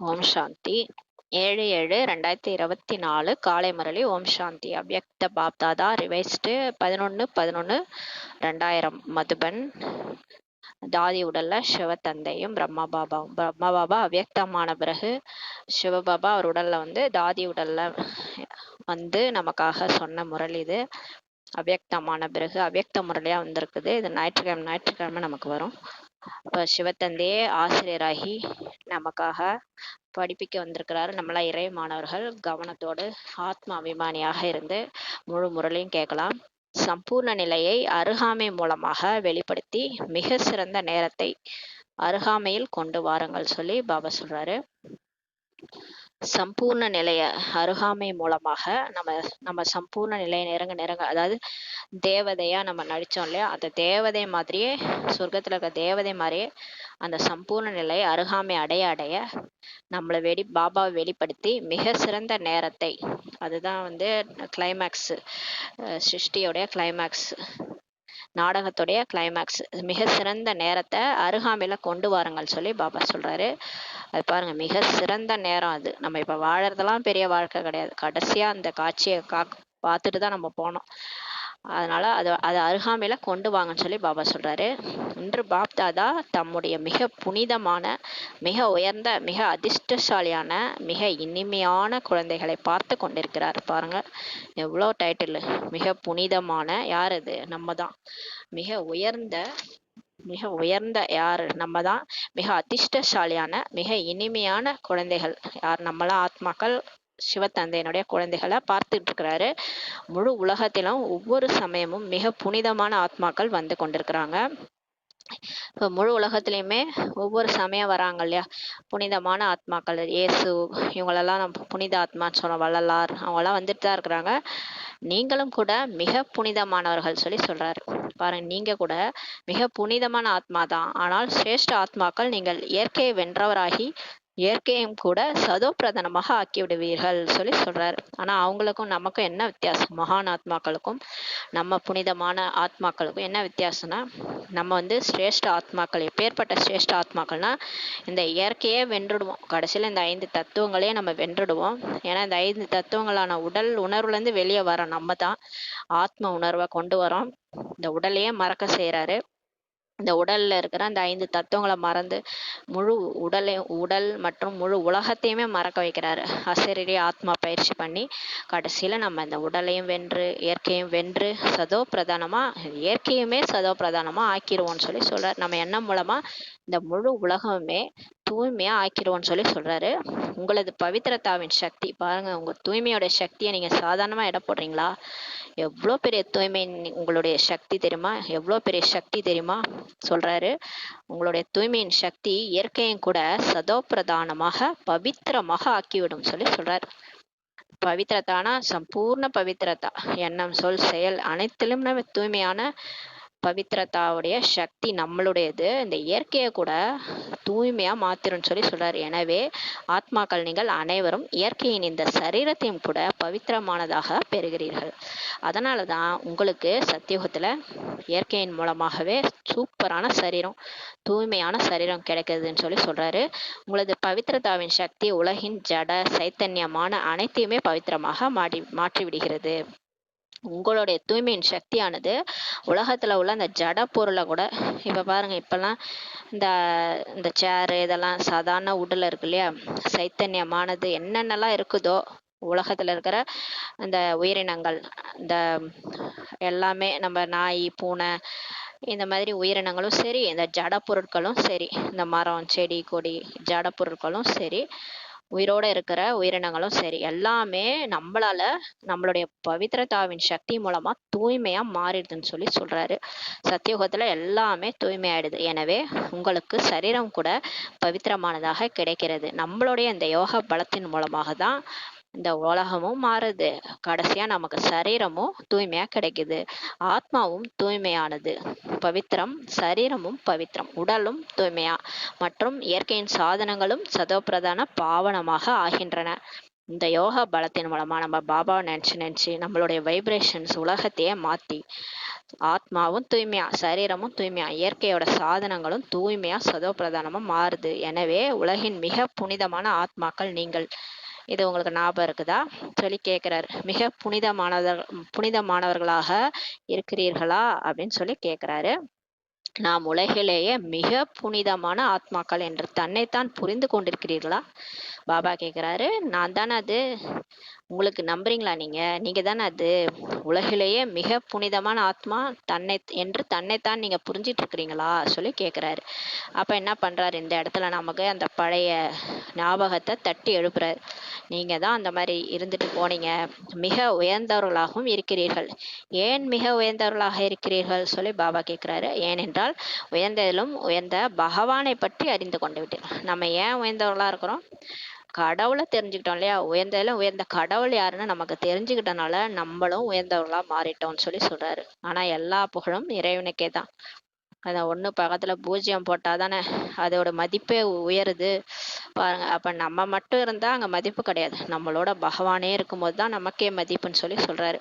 ஓம் சாந்தி. 7/7/2024 காலை முரளி. ஓம் சாந்தி. அவ்யக்த பாப்தாதா ரிவைஸ்டு 11/11/2000 மதுபன். தாதி உடல்ல சிவத்தந்தையும் பிரம்மா பாபாவும். பிரம்மா பாபா அவ்யக்தமான பிறகு சிவபாபா அவர் உடல்ல தாதி உடல்ல நமக்காக சொன்ன முரளி இது. அவ்யக்தமான பிறகு அவ்யக்த முரளியா வந்திருக்குது. இது ஞாயிற்றுக்கிழமை நமக்கு வரும். இப்போ சிவத்தந்தையே ஆசிரியராகி நமக்காக படிப்பிக்க வந்திருக்கிறாரு. நம்மளா இறை மாணவர்கள் கவனத்தோடு ஆத்ம அபிமானியாக இருந்து முழு முரளையும் கேட்கலாம். சம்பூர்ண நிலையை அருகாமை மூலமாக வெளிப்படுத்தி மிக சிறந்த நேரத்தை அருகாமையில் கொண்டு வாருங்கள் சொல்லி பாபா சொல்றாரு. சம்பூர்ண நிலைய அருகாமை மூலமாக நம்ம சம்பூர்ண நிலையை நெருங்க அதாவது தேவதையா நம்ம நடிச்சோம் இல்லையா, அந்த தேவதை மாதிரியே சொர்க்கத்துல இருக்க தேவதை மாதிரியே அந்த சம்பூர்ண நிலையை அருகாமை அடைய நம்மளை பாபாவை வெளிப்படுத்தி மிக சிறந்த நேரத்தை, அதுதான் கிளைமேக்ஸ், சிருஷ்டியோடைய கிளைமேக்ஸ், நாடகத்துடைய கிளைமேக்ஸ், மிக சிறந்த நேரத்தை அருகாமையில கொண்டு வாருங்கள் சொல்லி பாபா சொல்றாரு. அது பாருங்க, மிக சிறந்த நேரம் அது. நம்ம இப்ப வாழறதெல்லாம் பெரிய வாழ்க்கை கிடையாது. கடைசியா அந்த காட்சியை பார்த்துட்டு தான் நம்ம போனோம். அதனால அதை அருகாமையில கொண்டு வாங்கன்னு சொல்லி பாபா சொல்றாரு. இன்று பாப்தாதா தம்முடைய மிக புனிதமான, மிக உயர்ந்த, மிக அதிர்ஷ்டசாலியான, மிக இனிமையான குழந்தைகளை பார்த்து கொண்டிருக்கிறார். பாருங்க எவ்வளோ டைட்டில். மிக புனிதமான, யார் அது? நம்ம தான். மிக உயர்ந்த யார்? நம்ம தான். மிக அதிர்ஷ்டசாலியான, மிக இனிமையான குழந்தைகள் யார்? நம்மளாம் ஆத்மாக்கள், சிவத்தந்தையினுடைய குழந்தைகளை பார்த்துட்டு இருக்கிறாரு. முழு உலகத்திலும் ஒவ்வொரு சமயமும் மிக புனிதமான ஆத்மாக்கள் வந்து கொண்டிருக்கிறாங்க. இப்போ முழு உலகத்திலையுமே ஒவ்வொரு சமயம் வராங்க இல்லையா, புனிதமான ஆத்மாக்கள். இயேசு இவங்களெல்லாம் நம்ம புனித ஆத்மான்னு சொன்ன வள்ளலார், அவங்கெல்லாம் வந்துட்டு தான் இருக்கிறாங்க. நீங்களும் கூட மிக புனிதமானவர்கள் சொல்லி சொல்றாரு. பாருங்க, நீங்க கூட மிக புனிதமான ஆத்மா தான். ஆனால் சிரேஷ்ட ஆத்மாக்கள். நீங்கள் இயற்கையை வென்றவராகி இயற்கையும் கூட சதோ பிரதானமாக ஆக்கி விடுவீர்கள் சொல்லி சொல்றாரு. ஆனா அவங்களுக்கும் நமக்கும் என்ன வித்தியாசம்? மகான் ஆத்மாக்களுக்கும் நம்ம புனிதமான ஆத்மாக்களுக்கும் என்ன வித்தியாசம்னா, நம்ம சிரேஷ்ட ஆத்மாக்கள். எப்பேற்பட்ட சிரேஷ்ட ஆத்மாக்கள்னா, இந்த இயற்கையே வென்றுடுவோம். கடைசியில் இந்த 5 தத்துவங்களையே நம்ம வென்றுடுவோம். ஏன்னா இந்த 5 தத்துவங்களான உடல் உணர்வுலேருந்து வெளியே வர நம்ம தான் ஆத்ம உணர்வை கொண்டு வரோம். இந்த உடலையே மறக்க செய்யறாரு. இந்த உடல்ல இருக்கிற அந்த 5 தத்துவங்களை மறந்து முழு உடல் மற்றும் முழு உலகத்தையுமே மறக்க வைக்கிறாரு. அசரீரி ஆத்மா பயிற்சி பண்ணி கடைசியில நம்ம இந்த உடலையும் வென்று இயற்கையும் வென்று சதோ பிரதானமா, இயற்கையுமே சதோ பிரதானமா ஆக்கிடுவோம்னு சொல்லி சொல்றாரு. நம்ம எண்ணம் மூலமா இந்த முழு உலகமே தூய்மையா ஆக்கிடுவோம்னு சொல்லி சொல்றாரு. உங்களது பவித்திரத்தாவின் சக்தி பாருங்க, உங்க தூய்மையோட சக்தியை நீங்க சாதாரணமா எடை போடுறீங்களா? எவ்வளோ பெரிய தூய்மை உங்களுடைய சக்தி தெரியுமா? எவ்வளோ பெரிய சக்தி தெரியுமா சொல்றாரு. உங்களுடைய தூய்மையின் சக்தி இயற்கையும் கூட சதோ பிரதானமாக பவித்திரமாக ஆக்கிவிடும் சொல்லி சொல்றாரு. பவித்திரத்தானா சம்பூர்ண பவித்திரத்தா, எண்ணம் சொல் செயல் அனைத்திலும் நம்ம தூய்மையான பவித்திரத்தாவுடைய சக்தி நம்மளுடையது. இந்த இயற்கையை கூட தூய்மையா மாத்திரும் சொல்லி சொல்றாரு. எனவே ஆத்மாக்கள் நீங்கள் அனைவரும் இயற்கையின் இந்த சரீரத்தையும் கூட பவித்திரமானதாக பெறுகிறீர்கள். அதனாலதான் உங்களுக்கு சத்தியுகத்துல இயற்கையின் மூலமாகவே சூப்பரான சரீரம், தூய்மையான சரீரம் கிடைக்குதுன்னு சொல்லி சொல்றாரு. உங்களது பவித்திரத்தாவின் சக்தி உலகின் ஜட சைத்தன்யமான அனைத்தையுமே பவித்திரமாக மாற்றி விடுகிறது. உங்களுடைய தூய்மையின் சக்தியானது உலகத்துல உள்ள அந்த ஜட பொருளை கூட, இப்ப பாருங்க, இப்பெல்லாம் இந்த சேரு இதெல்லாம் சாதாரண உடல்ல இருக்கு இல்லையா, சைத்தன்யமானது என்னென்னலாம் இருக்குதோ உலகத்துல இருக்கிற அந்த உயிரினங்கள், இந்த எல்லாமே, நம்ம நாய் பூனை இந்த மாதிரி உயிரினங்களும் சரி, இந்த ஜட பொருட்களும் சரி, இந்த மரம் செடி கொடி ஜட பொருட்களும் சரி, உயிரோட இருக்கிற உயிரினங்களும் சரி, எல்லாமே நம்மளால நம்மளுடைய பவித்திரத்தாவின் சக்தி மூலமா தூய்மையா மாறிடுதுன்னு சொல்லி சொல்றாரு. சத்தியுகத்துல எல்லாமே தூய்மையாயிடுது. எனவே உங்களுக்கு சரீரம் கூட பவித்திரமானதாக கிடைக்கிறது. நம்மளுடைய இந்த யோக பலத்தின் மூலமாக தான் இந்த உலகமும் மாறுது. கடைசியா நமக்கு சரீரமும் தூய்மையா கிடைக்குது. ஆத்மாவும் தூய்மையானது, பவித்திரம். சரீரமும் பவித்திரம், உடலும் தூய்மையா மற்றும் இயற்கையின் சாதனங்களும் சதோபிரதான பாவனமாக ஆகின்றன. இந்த யோகா பலத்தின் மூலமா நம்ம பாபாவை நினைச்சு நினைச்சு நம்மளுடைய வைப்ரேஷன்ஸ் உலகத்தையே மாத்தி ஆத்மாவும் தூய்மையா, சரீரமும் தூய்மையா, இயற்கையோட சாதனங்களும் தூய்மையா சதோபிரதானமா மாறுது. எனவே உலகின் மிக புனிதமான ஆத்மாக்கள் நீங்கள். இது உங்களுக்கு ஞாபகம் இருக்குதா சொல்லி கேட்கிறாரு. மிக புனிதமானவர்களாக இருக்கிறீர்களா அப்படின்னு சொல்லி கேட்கிறாரு. நாம் உலகிலேயே மிக புனிதமான ஆத்மாக்கள் என்று தன்னைத்தான் புரிந்து கொண்டிருக்கிறீர்களா? பாபா கேட்குறாரு, நான் தானே அது. உங்களுக்கு நம்புறீங்களா? நீங்க தானே அது. உலகிலேயே மிக புனிதமான ஆத்மா தன்னைத்தான் நீங்க புரிஞ்சிட்டு இருக்கிறீங்களா சொல்லி கேட்குறாரு. அப்ப என்ன பண்றாரு, இந்த இடத்துல நமக்கு அந்த பழைய ஞாபகத்தை தட்டி எழுப்புறாரு. நீங்க தான் அந்த மாதிரி இருந்துட்டு போனீங்க, மிக உயர்ந்தவர்களாகவும் இருக்கிறீர்கள். ஏன் மிக உயர்ந்தவர்களாக இருக்கிறீர்கள் சொல்லி பாபா கேட்குறாரு. ஏனென்றால் உயர்ந்ததிலும் உயர்ந்த பகவானை பற்றி அறிந்து கொண்டு விட்டீர்கள். நம்ம ஏன் உயர்ந்தவர்களா இருக்கிறோம்? கடவுளை தெரிஞ்சுக்கிட்டோம் இல்லையா? உயர்ந்ததிலும் உயர்ந்த கடவுள் யாருன்னு நமக்கு தெரிஞ்சுக்கிட்டனால நம்மளும் உயர்ந்தவர்களா மாறிட்டோம்னு சொல்லி சொல்றாரு. ஆனா எல்லா புகழும் இறைவனுக்கே தான். அந்த ஒண்ணு பக்கத்துல பூஜ்ஜியம் போட்டாதானே அதோட மதிப்பே உயருது பாருங்க. அப்ப நம்ம மட்டும் இருந்தா அங்க மதிப்பு கிடையாது. நம்மளோட பகவானே இருக்கும்போது தான் நமக்கே மதிப்புன்னு சொல்லி சொல்றாரு.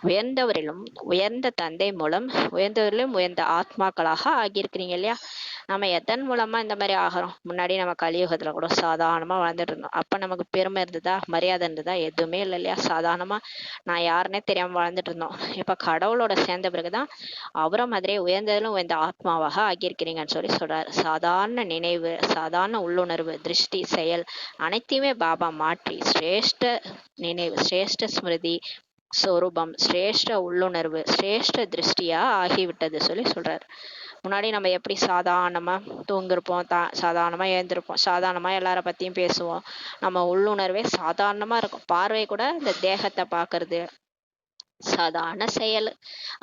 உயர்ந்தவரிலும் உயர்ந்த தந்தை மூலம் உயர்ந்தவரிலும் உயர்ந்த ஆத்மாக்களாக ஆகியிருக்கிறீங்க இல்லையா? நம்ம எதன் மூலமா இந்த மாதிரி ஆகிறோம்? முன்னாடி நம்ம கலியுகத்துல கூட சாதாரணமா வாழ்ந்துட்டு இருந்தோம். அப்ப நமக்கு பெருமை இருந்ததா, மரியாதை இருந்ததா? எதுவுமே இல்லை இல்லையா? சாதாரணமா நான் யாருன்னே தெரியாம வாழ்ந்துட்டு இருந்தோம். இப்ப கடவுளோட சேர்ந்த பிறகுதான் அவரை மாதிரியே உயர்ந்ததிலும் உயர்ந்த ஆத்மாவாக ஆகியிருக்கிறீங்கன்னு சொல்லி சொல்றாரு. சாதாரண நினைவு, சாதாரண உள்ளுணர்வு, திருஷ்டி, செயல் அனைத்தையுமே பாபா மாற்றி சிரேஷ்ட நினைவு, சிரேஷ்ட ஸ்மிருதி, சொரூபம், சிரேஷ்ட உள்ளுணர்வு, சிரேஷ்ட திருஷ்டியா ஆகிவிட்டது சொல்லி சொல்றாரு. முன்னாடி நம்ம எப்படி சாதாரணமா தூங்கிருப்போம், சாதாரணமா எழுந்திருப்போம், சாதாரணமா எல்லார பத்தியும் பேசுவோம். நம்ம உள்ளுணர்வே சாதாரணமா இருக்கும். பார்வை கூட இந்த தேகத்தை பாக்குறது, சாதாரண செயல்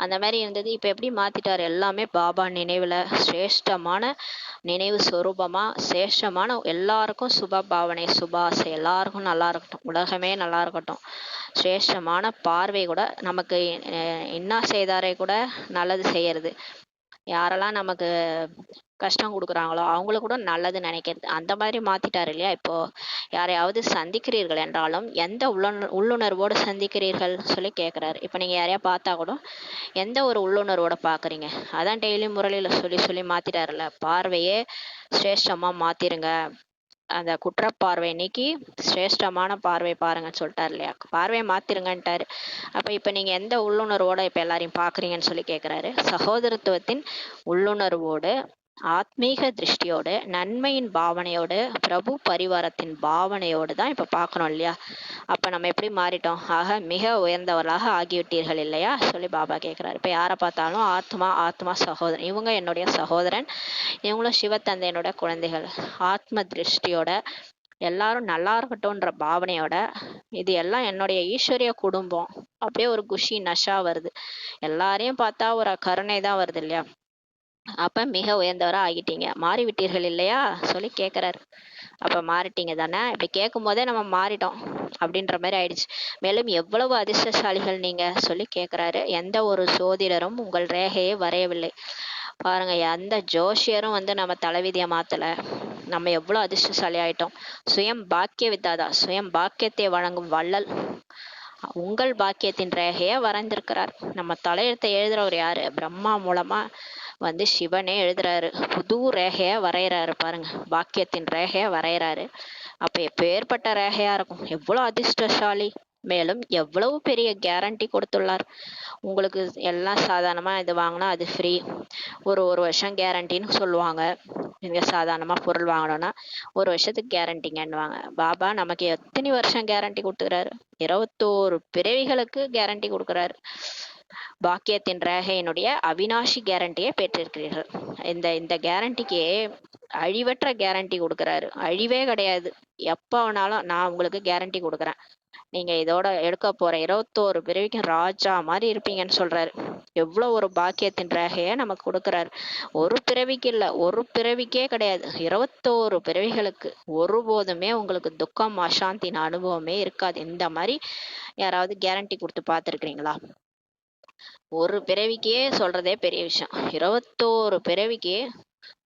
அந்த மாதிரி இருந்தது. இப்ப எப்படி மாத்திட்டாரு? எல்லாமே பாபா நினைவுல சிரேஷ்டமான நினைவு சொரூபமா, சிரேஷ்டமான எல்லாருக்கும் சுப பாவனை, சுபாசை, எல்லாருக்கும் நல்லா இருக்கட்டும், உலகமே நல்லா இருக்கட்டும், சிரேஷ்டமான பார்வை கூட நமக்கு என்ன செய்தாரே கூட நல்லது செய்யறது, யாரெல்லாம் நமக்கு கஷ்டம் கொடுக்குறாங்களோ அவங்களுக்கு கூட நல்லது நினைக்கிறது, அந்த மாதிரி மாத்திட்டாரு இல்லையா? இப்போ யாரையாவது சந்திக்கிறீர்கள் என்றாலும் எந்த உள்ளுணர்வோடு சந்திக்கிறீர்கள் சொல்லி கேட்குறாரு. இப்போ நீங்க யாரையா பார்த்தா கூட எந்த ஒரு உள்ளுணர்வோட பாக்குறீங்க? அதான் டெய்லி முரளியில சொல்லி சொல்லி மாத்திட்டாருல, பார்வையே சிரேஷ்டமா மாத்திருங்க, அந்த குற்றப்பார்வை நீக்கி சிரேஷ்டமான பார்வை பாருங்கன்னு சொல்லிட்டாரு இல்லையா? பார்வையை மாத்திருங்கன்ட்டாரு. அப்ப இப்ப நீங்க எந்த உள்ளுணர்வோட இப்ப எல்லாரையும் பாக்குறீங்கன்னு சொல்லி கேக்குறாரு. சகோதரத்துவத்தின் உள்ளுணர்வோடு, ஆத்மீக திருஷ்டியோடு, நன்மையின் பாவனையோடு, பிரபு பரிவாரத்தின் பாவனையோடு தான் இப்ப பாக்கணும் இல்லையா? அப்ப நம்ம எப்படி மாறிட்டோம்? ஆக மிக உயர்ந்தவர்களாக ஆகிவிட்டீர்கள் இல்லையா சொல்லி பாபா கேட்கிறாரு. இப்ப யாரை பார்த்தாலும் ஆத்மா, ஆத்மா சகோதரன், இவங்க என்னுடைய சகோதரன், இவங்களும் சிவத்தந்தையனோட குழந்தைகள், ஆத்ம திருஷ்டியோட எல்லாரும் நல்லா இருக்கட்டும்ன்ற பாவனையோட, இது எல்லாம் என்னுடைய ஈஸ்வரிய குடும்பம், அப்படியே ஒரு குஷி நஷா வருது. எல்லாரையும் பார்த்தா ஒரு கருணை தான் வருது இல்லையா? அப்ப மிக உயர்ந்தவரா ஆகிட்டீங்க, மாறி விட்டீர்கள் இல்லையா சொல்லி கேட்கிறாரு. அப்ப மாறிட்டீங்க தானே? இப்படி கேட்கும் போதே நம்ம மாறிட்டோம் அப்படின்ற மாதிரி ஆயிடுச்சு. மேலும் எவ்வளவு அதிர்ஷ்டசாலிகள் நீங்க சொல்லி கேட்கிறாரு. எந்த ஒரு சோதிடரும் உங்கள் ரேகையை வரையவில்லை பாருங்க, எந்த ஜோஷியரும் நம்ம தலைவிதியை மாத்தல. நம்ம எவ்வளவு அதிர்ஷ்டசாலி ஆயிட்டோம். சுயம் பாக்கிய வித்தாதா, சுயம் பாக்கியத்தை வழங்கும் வள்ளல் உங்கள் பாக்கியத்தின் ரேகைய வரைந்திருக்கிறார். நம்ம தலையெழுத்தை எழுதுறவர் யாரு? பிரம்மா மூலமா சிவனே எழுதுறாரு, புது ரேகைய வரைகிறாரு பாருங்க, பாக்கியத்தின் ரேகைய வரைகிறாரு. அப்ப எப்பேற்பட்ட ரேகையா இருக்கும், எவ்வளவு அதிர்ஷ்டசாலி. மேலும் எவ்வளவு பெரிய கேரண்டி கொடுத்துள்ளார் உங்களுக்கு. எல்லாம் சாதாரணமா இது வாங்கினா அது ஃப்ரீ, ஒரு வருஷம் கேரண்டின்னு சொல்லுவாங்க. நீங்க சாதாரணமா பொருள் வாங்கணும்னா 1 வருஷத்துக்கு கேரண்டிங்கன்னுவாங்க. பாபா நமக்கு எத்தனை வருஷம் கேரண்டி கொடுத்துக்கிறாரு? 21 பிறவிகளுக்கு கேரண்டி கொடுக்குறாரு. பாக்கியத்தின் ரேகையினுடைய அவினாஷி கேரண்டியை பெற்றிருக்கிறீர்கள். இந்த கேரண்டிக்கு அழிவற்ற கேரண்டி கொடுக்குறாரு, அழிவே கிடையாது. எப்ப வேணாலும் நான் உங்களுக்கு கேரண்டி கொடுக்குறேன், நீங்க இதோட எடுக்க போற 21 பிறவிக்கும் ராஜா மாதிரி இருப்பீங்கன்னு சொல்றாரு. எவ்வளவு ஒரு பாக்கியத்தின் ரேகைய நமக்கு கொடுக்குறாரு. ஒரு பிறவிக்கு இல்ல, ஒரு பிறவிக்கே கிடையாது, 21 பிறவிகளுக்கு. ஒருபோதுமே உங்களுக்கு துக்கம், அசாந்தின் அனுபவமே இருக்காது. இந்த மாதிரி யாராவது கேரண்டி கொடுத்து பார்த்துருக்கீங்களா? ஒரு பிறவிக்கே சொல்றதே பெரிய விஷயம். 21 பிறவிக்கு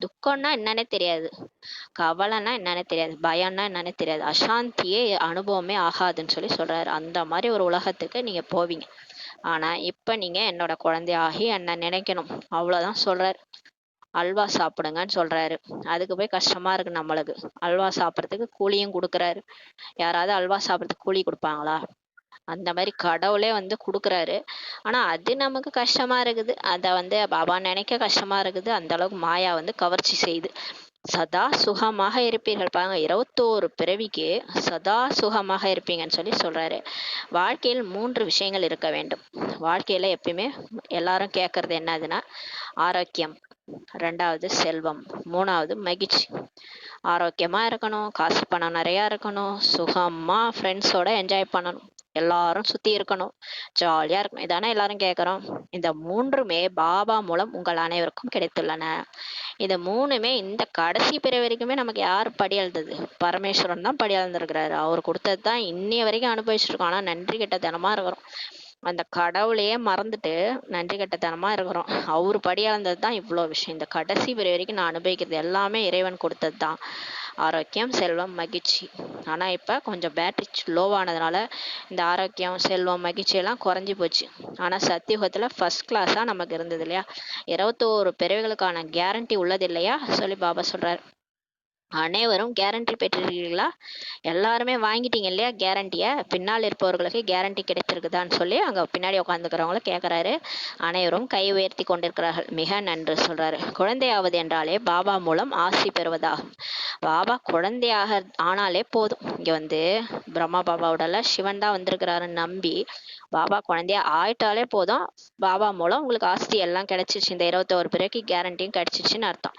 துக்கம்னா என்னன்னே தெரியாது, கவலைன்னா என்னன்னே தெரியாது, பயம்னா என்னன்னே தெரியாது, அசாந்தியே அனுபவமே ஆகாதுன்னு சொல்லி சொல்றாரு. அந்த மாதிரி ஒரு உலகத்துக்கு நீங்க போவீங்க. ஆனா இப்ப நீங்க என்னோட குழந்தையாகி என்ன நினைக்கணும், அவ்வளவுதான் சொல்றாரு. அல்வா சாப்பிடுங்கன்னு சொல்றாரு. அதுக்கு போய் கஷ்டமா இருக்கு நம்மளுக்கு. அல்வா சாப்பிடறதுக்கு கூலியும் கொடுக்குறாரு. யாராவது அல்வா சாப்பிடறதுக்கு கூலி கொடுப்பாங்களா? அந்த மாதிரி கடவுளே வந்து குடுக்குறாரு. ஆனா அது நமக்கு கஷ்டமா இருக்குது. அத வந்து பாபா நினைக்க கஷ்டமா இருக்குது. அந்த அளவுக்கு மாயா வந்து கவர்ச்சி செய்யுது. சதா சுகமாக இருப்பீர்கள் பாருங்க, 21 பிறவிக்கு சதா சுகமாக இருப்பீங்கன்னு சொல்லி சொல்றாரு. வாழ்க்கையில் 3 விஷயங்கள் இருக்க வேண்டும். வாழ்க்கையில எப்பயுமே எல்லாரும் கேட்கறது என்னதுன்னா, ஆரோக்கியம், 2வது செல்வம், 3வது மகிழ்ச்சி. ஆரோக்கியமா இருக்கணும், காசு பணம் நிறைய இருக்கணும், சுகமா ஃப்ரெண்ட்ஸோட என்ஜாய் பண்ணணும், எல்லாரும் சுத்தி இருக்கணும், ஜாலியா இருக்கணும், இதானே எல்லாரும் கேட்குறோம். இந்த 3மே பாபா மூலம் உங்கள் அனைவருக்கும் கிடைத்துள்ளன. இது 3மே இந்த கடைசி பிறவி வரைக்குமே நமக்கு யார் படி எழுதுது? பரமேஸ்வரன் தான் படி எழுந்திருக்கிறாரு. அவர் கொடுத்தது தான் இன்னைய வரைக்கும் அனுபவிச்சுட்டு இருக்கோம். ஆனா நன்றி கெட்டத்தனமா இருக்கிறோம். அந்த கடவுளையே மறந்துட்டு நன்றி கெட்டத்தனமா இருக்கிறோம். அவரு படி அளந்தது தான் இவ்வளோ விஷயம். இந்த கடைசி பிறவி வரைக்கும் நான் அனுபவிக்கிறது எல்லாமே இறைவன் கொடுத்தது தான். ஆரோக்கியம், செல்வம், மகிழ்ச்சி. ஆனா இப்ப கொஞ்சம் பேட்டரி லோவானதுனால இந்த ஆரோக்கியம், செல்வம், மகிழ்ச்சி எல்லாம் குறைஞ்சி போச்சு. ஆனா சத்தியுகத்துல ஃபர்ஸ்ட் கிளாஸா நமக்கு இருந்தது இல்லையா? 21 பிறவிகளுக்கான கேரண்டி உள்ளது இல்லையா சொல்லி பாபா சொல்றாரு. அனைவரும் கேரண்டி பெற்றிருக்கீங்களா? எல்லாருமே வாங்கிட்டீங்க இல்லையா கேரண்டிய? பின்னால் இருப்பவர்களுக்கு கேரண்டி கிடைத்திருக்குதான்னு சொல்லி அங்க பின்னாடி உட்காந்துக்கிறவங்கள கேட்கறாரு. அனைவரும் கை உயர்த்தி கொண்டிருக்கிறார்கள். மிக நன்று சொல்றாரு. குழந்தையாவது என்றாலே பாபா மூலம் ஆசி பெறுவதாகும். பாபா குழந்தையாக ஆனாலே போதும். இங்க வந்து பிரம்மா பாபாவோட சிவன் தான் வந்திருக்கிறாருன்னு நம்பி பாபா குழந்தையா ஆயிட்டாலே போதும், பாபா மூலம் உங்களுக்கு ஆஸ்தி எல்லாம் கிடைச்சிச்சு. இந்த 21 பிறகு கேரண்டியும் கிடைச்சிச்சுன்னு அர்த்தம்.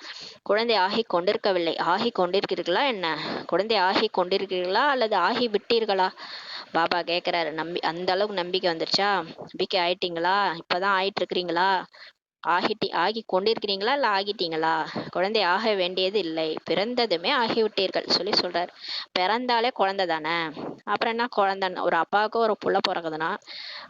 குழந்தை ஆகி கொண்டிருக்கவில்லை, ஆகி கொண்டிருக்கிறீர்களா என்ன? குழந்தை ஆகி கொண்டிருக்கிறீர்களா அல்லது ஆகி விட்டீர்களா? பாபா கேட்கிறாரு. அந்த அளவுக்கு நம்பிக்கை வந்துருச்சா? நம்பிக்கை ஆயிட்டீங்களா? இப்பதான் ஆயிட்டு இருக்கிறீங்களா? ஆகி கொண்டிருக்கிறீங்களா இல்ல ஆகிட்டீங்களா? குழந்தை ஆக வேண்டியது இல்லை, பிறந்ததுமே ஆகிவிட்டீர்கள் சொல்லி சொல்றாரு. பிறந்தாலே குழந்தை தானே, அப்புறம் என்ன குழந்தை? ஒரு அப்பாவுக்கு ஒரு புள்ள பிறகுதுன்னா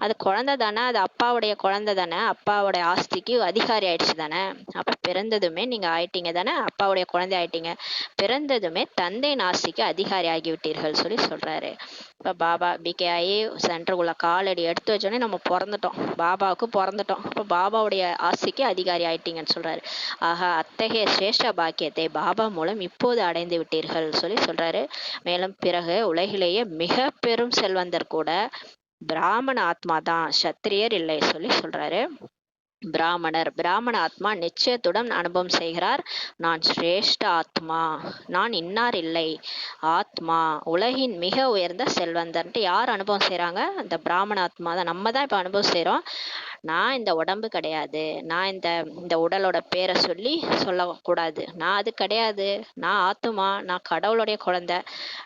அது குழந்தை தானே, அது அப்பாவுடைய குழந்தை தானே, அப்பாவுடைய ஆஸ்திக்கு அதிகாரி ஆயிடுச்சு தானே. அப்ப பிறந்ததுமே நீங்க ஆயிட்டீங்க தானே, அப்பாவுடைய குழந்தை ஆயிட்டீங்க. பிறந்ததுமே தந்தையின் ஆஸ்திக்கு அதிகாரி ஆகிவிட்டீர்கள் சொல்லி சொல்றாரு. இப்ப பாபா பிகே ஆகி சென்டருக்குள்ள காலடி எடுத்து வச்சோடனே நம்ம பிறந்துட்டோம், பாபாவுக்கு பிறந்துட்டோம். இப்ப பாபாவுடைய ஆசைக்கு அதிகாரி ஆயிட்டீங்கன்னு சொல்றாரு. ஆக அத்தகைய சிரேஷ்ட பாக்கியத்தை பாபா மூலம் இப்போது அடைந்து விட்டீர்கள் சொல்லி சொல்றாரு. மேலும் பிறகு உலகிலேயே மிக பெரும் செல்வந்தர் கூட பிராமண ஆத்மா தான், சத்திரியர் இல்லை சொல்லி சொல்றாரு. பிராமண ஆத்மா நிச்சயத்துடன் அனுபவம் செய்கிறார். நான் சிரேஷ்ட ஆத்மா, நான் இன்னார் இல்லை, ஆத்மா உலகின் மிக உயர்ந்த செல்வந்தர்ன்ட்டு யார் அனுபவம் செய்றாங்க? இந்த பிராமண ஆத்மா தான். நம்ம தான் இப்ப அனுபவம் செய்றோம். நான் இந்த உடம்பு கிடையாது, நான் இந்த இந்த உடலோட பேரை சொல்லி சொல்லக்கூடாது, நான் அது கிடையாது, நான் ஆத்துமா, நான் கடவுளுடைய குழந்தை,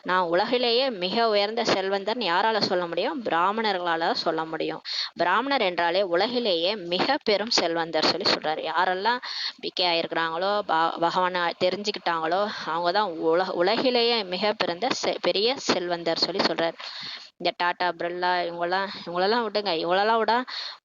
நான் உலகிலேயே மிக உயர்ந்த செல்வந்தர்னு யாரால சொல்ல முடியும்? பிராமணர்களால சொல்ல முடியும். பிராமணர் என்றாலே உலகிலேயே மிக பெரும் செல்வந்தர் சொல்லி சொல்றாரு. யாரெல்லாம் பிகே ஆயிருக்கிறாங்களோ, பகவானை தெரிஞ்சுக்கிட்டாங்களோ, அவங்கதான் உலகிலேயே மிக பிறந்த பெரிய செல்வந்தர் சொல்லி சொல்றாரு. இந்த டாடா பிர்லா இவங்களெல்லாம் விடுங்க, இவங்களெல்லாம் விட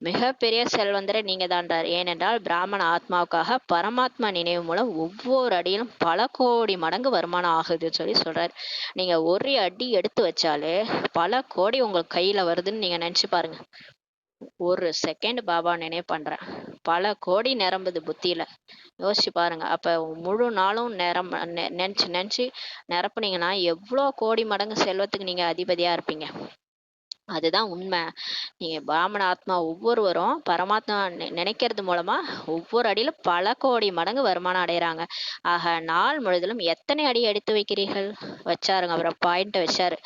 மிகப்பெரிய செல்வந்தரை நீங்க தான்றார். ஏனென்றால் பிராமண ஆத்மாவுக்காக பரமாத்மா நினைவு மூலம் ஒவ்வொரு அடியிலும் பல கோடி மடங்கு வருமானம் ஆகுதுன்னு சொல்லி சொல்றாரு. நீங்க ஒரு அடி எடுத்து வச்சாலே பல கோடி உங்க கையில வருதுன்னு நீங்க நினைச்சு பாருங்க. ஒரு செகண்ட் பாபா நினைவு பண்றேன், பல கோடி நிரம்புது புத்தியில. யோசிச்சு பாருங்க. அப்ப முழு நாளும் நினைச்சு நினைச்சு நிரப்புனீங்கன்னா எவ்வளோ கோடி மடங்கு செல்வத்துக்கு நீங்க அதிபதியா இருப்பீங்க. அதுதான் உண்மை. நீங்க பிராமண ஆத்மா ஒவ்வொருவரும் பரமாத்மா நினைக்கிறது மூலமா ஒவ்வொரு அடியில பல கோடி மடங்கு வருமானம் அடையறாங்க. ஆக நாள் முழுதிலும் எத்தனை அடி எடுத்து வைக்கிறீர்கள் வச்சாருங்க. அப்புறம் பாயிண்ட் வச்சாரு.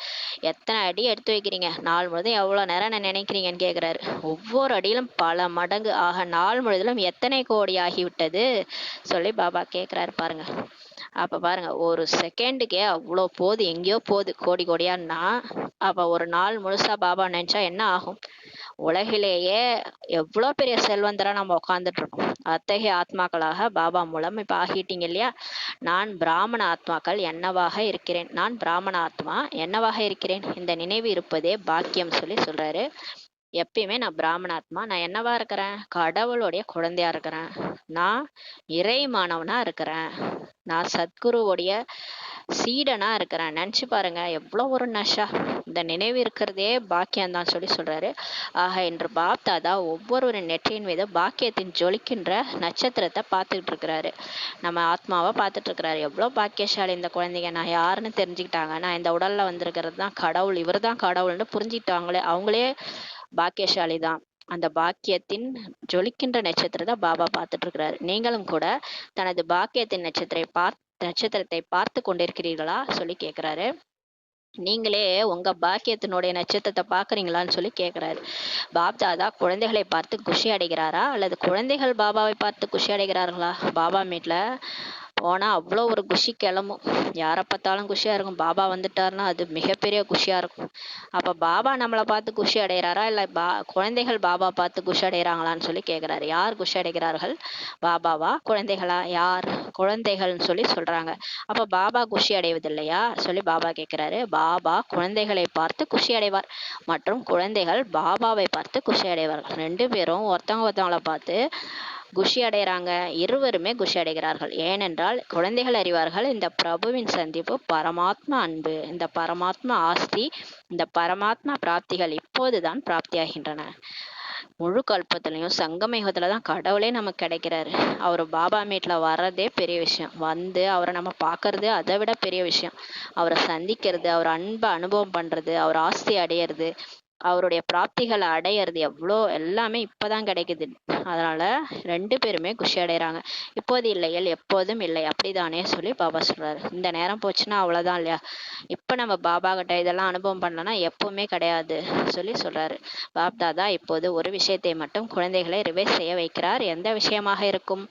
எத்தனை அடி எடுத்து வைக்கிறீங்க நாள் முழுதும், எவ்வளவு நேரம் நினைக்கிறீங்கன்னு கேக்குறாரு. ஒவ்வொரு அடியிலும் பல மடங்கு. ஆக நாள் முழுதிலும் எத்தனை கோடி ஆகிவிட்டது சொல்லி பாபா கேக்குறாரு பாருங்க. அப்ப பாருங்க, ஒரு செகண்டுக்கே அவ்வளோ போகுது, எங்கேயோ போகுது கோடி கோடியான்னா, அப்ப ஒரு நாள் முழுசா பாபா நினைச்சா என்ன ஆகும்? உலகிலேயே எவ்வளோ பெரிய செல்வந்தரா நம்ம உட்கார்ந்துட்டு இருக்கோம். அத்தகைய ஆத்மாக்களாக பாபா மூலம் இப்ப ஆகிட்டீங்க இல்லையா? நான் பிராமண ஆத்மாக்கள் என்னவாக இருக்கிறேன், நான் பிராமண ஆத்மா என்னவாக இருக்கிறேன், இந்த நினைவு இருப்பதே பாக்கியம் சொல்லி சொல்றாரு. எப்பயுமே நான் பிராமணாத்மா. நான் என்னவா இருக்கிறேன்? கடவுளுடைய குழந்தையா இருக்கிறேன். நான் இறை மாணவனா இருக்கிறேன். நான் சத்குருவுடைய சீடனா இருக்கிறேன். நினைச்சு பாருங்க, எவ்வளோ ஒரு நஷா! இந்த நினைவு இருக்கிறதே பாக்கியம் தான் சொல்லி சொல்றாரு. ஆக இன்று பாப் தாதா ஒவ்வொருவரின் நெற்றியின் மீது பாக்கியத்தின் ஜொலிக்கின்ற நட்சத்திரத்தை பார்த்துக்கிட்டு இருக்கிறாரு. நம்ம ஆத்மாவை பார்த்துட்டு இருக்கிறாரு. எவ்வளோ பாக்கியசாலி இந்த குழந்தைங்க. நான் யாருன்னு தெரிஞ்சுக்கிட்டாங்க. நான் இந்த உடல்ல வந்திருக்கிறது தான் கடவுள், இவர் தான் கடவுள்னு புரிஞ்சுக்கிட்டாங்களே, அவங்களே பாக்கியசாலி தான். அந்த பாக்கியத்தின் ஜொலிக்கின்ற நட்சத்திரத்தை பாபா பார்த்துட்டு இருக்கிறாரு. நீங்களும் கூட தனது பாக்கியத்தின் நட்சத்திரத்தை பார்த்து கொண்டிருக்கிறீர்களா சொல்லி கேட்கிறாரு. நீங்களே உங்க பாக்கியத்தினுடைய நட்சத்திரத்தை பாக்குறீங்களான்னு சொல்லி கேட்கிறாரு. பாப் தாதா குழந்தைகளை பார்த்து குஷி அடைகிறாரா அல்லது குழந்தைகள் பாபாவை பார்த்து குஷி அடைகிறார்களா? பாபா மீட்ல போனா அவ்வளோ ஒரு குஷி கிளம்பும். யாரை பார்த்தாலும் குஷியா இருக்கும். பாபா வந்துட்டாருன்னா அது மிகப்பெரிய குஷியா இருக்கும். அப்ப பாபா நம்மளை பார்த்து குஷி அடைகிறாரா இல்ல குழந்தைகள் பாபா பார்த்து குஷி அடைகிறாங்களான்னு சொல்லி கேட்கிறாரு. யார் குஷி அடைகிறார்கள்? பாபாவா குழந்தைகளா? யார்? குழந்தைகள்னு சொல்லி சொல்றாங்க. அப்ப பாபா குஷி அடைவதில்லையா சொல்லி பாபா கேட்கிறாரு. பாபா குழந்தைகளை பார்த்து குஷி அடைவார் மற்றும் குழந்தைகள் பாபாவை பார்த்து குஷி அடைவார்கள். ரெண்டு பேரும் ஒருத்தவங்களை பார்த்து குஷி அடைகிறாங்க. இருவருமே குஷி அடைகிறார்கள். ஏனென்றால் குழந்தைகள் அறிவார்கள், இந்த பிரபுவின் சந்திப்பு பரமாத்மா அன்பு, இந்த பரமாத்மா ஆஸ்தி, இந்த பரமாத்மா பிராப்திகள் இப்போதுதான் பிராப்தியாகின்றன. முழு கல்பத்திலையும் சங்கமயுகத்துல தான் கடவுளே நமக்கு கிடைக்கிறாரு. அவர் பாபா மீட்ல வர்றதே பெரிய விஷயம். வந்து அவரை நம்ம பார்க்கறது அதை விட பெரிய விஷயம். அவரை சந்திக்கிறது, அவர் அன்பை அனுபவம் பண்றது, அவர் ஆஸ்தி அடையிறது, அவருடைய பிராப்திகளை அடையிறது எவ்வளோ எல்லாமே இப்பதான் கிடைக்குது. அதனால ரெண்டு பேருமே குஷி அடைகிறாங்க. இப்போது இல்லையல் எப்போதும் இல்லை, அப்படிதானே சொல்லி பாபா சொல்றாரு. இந்த நேரம் போச்சுன்னா அவ்வளவுதான் இல்லையா? இப்ப நம்ம பாபா கிட்ட இதெல்லாம் அனுபவம் பண்ணலன்னா எப்பவுமே கிடையாது சொல்லி சொல்றாரு. பாப் தாதா இப்போது ஒரு விஷயத்தை மட்டும் குழந்தைகளை ரிவைஸ் செய்ய வைக்கிறார். எந்த விஷயமாக இருக்கும்?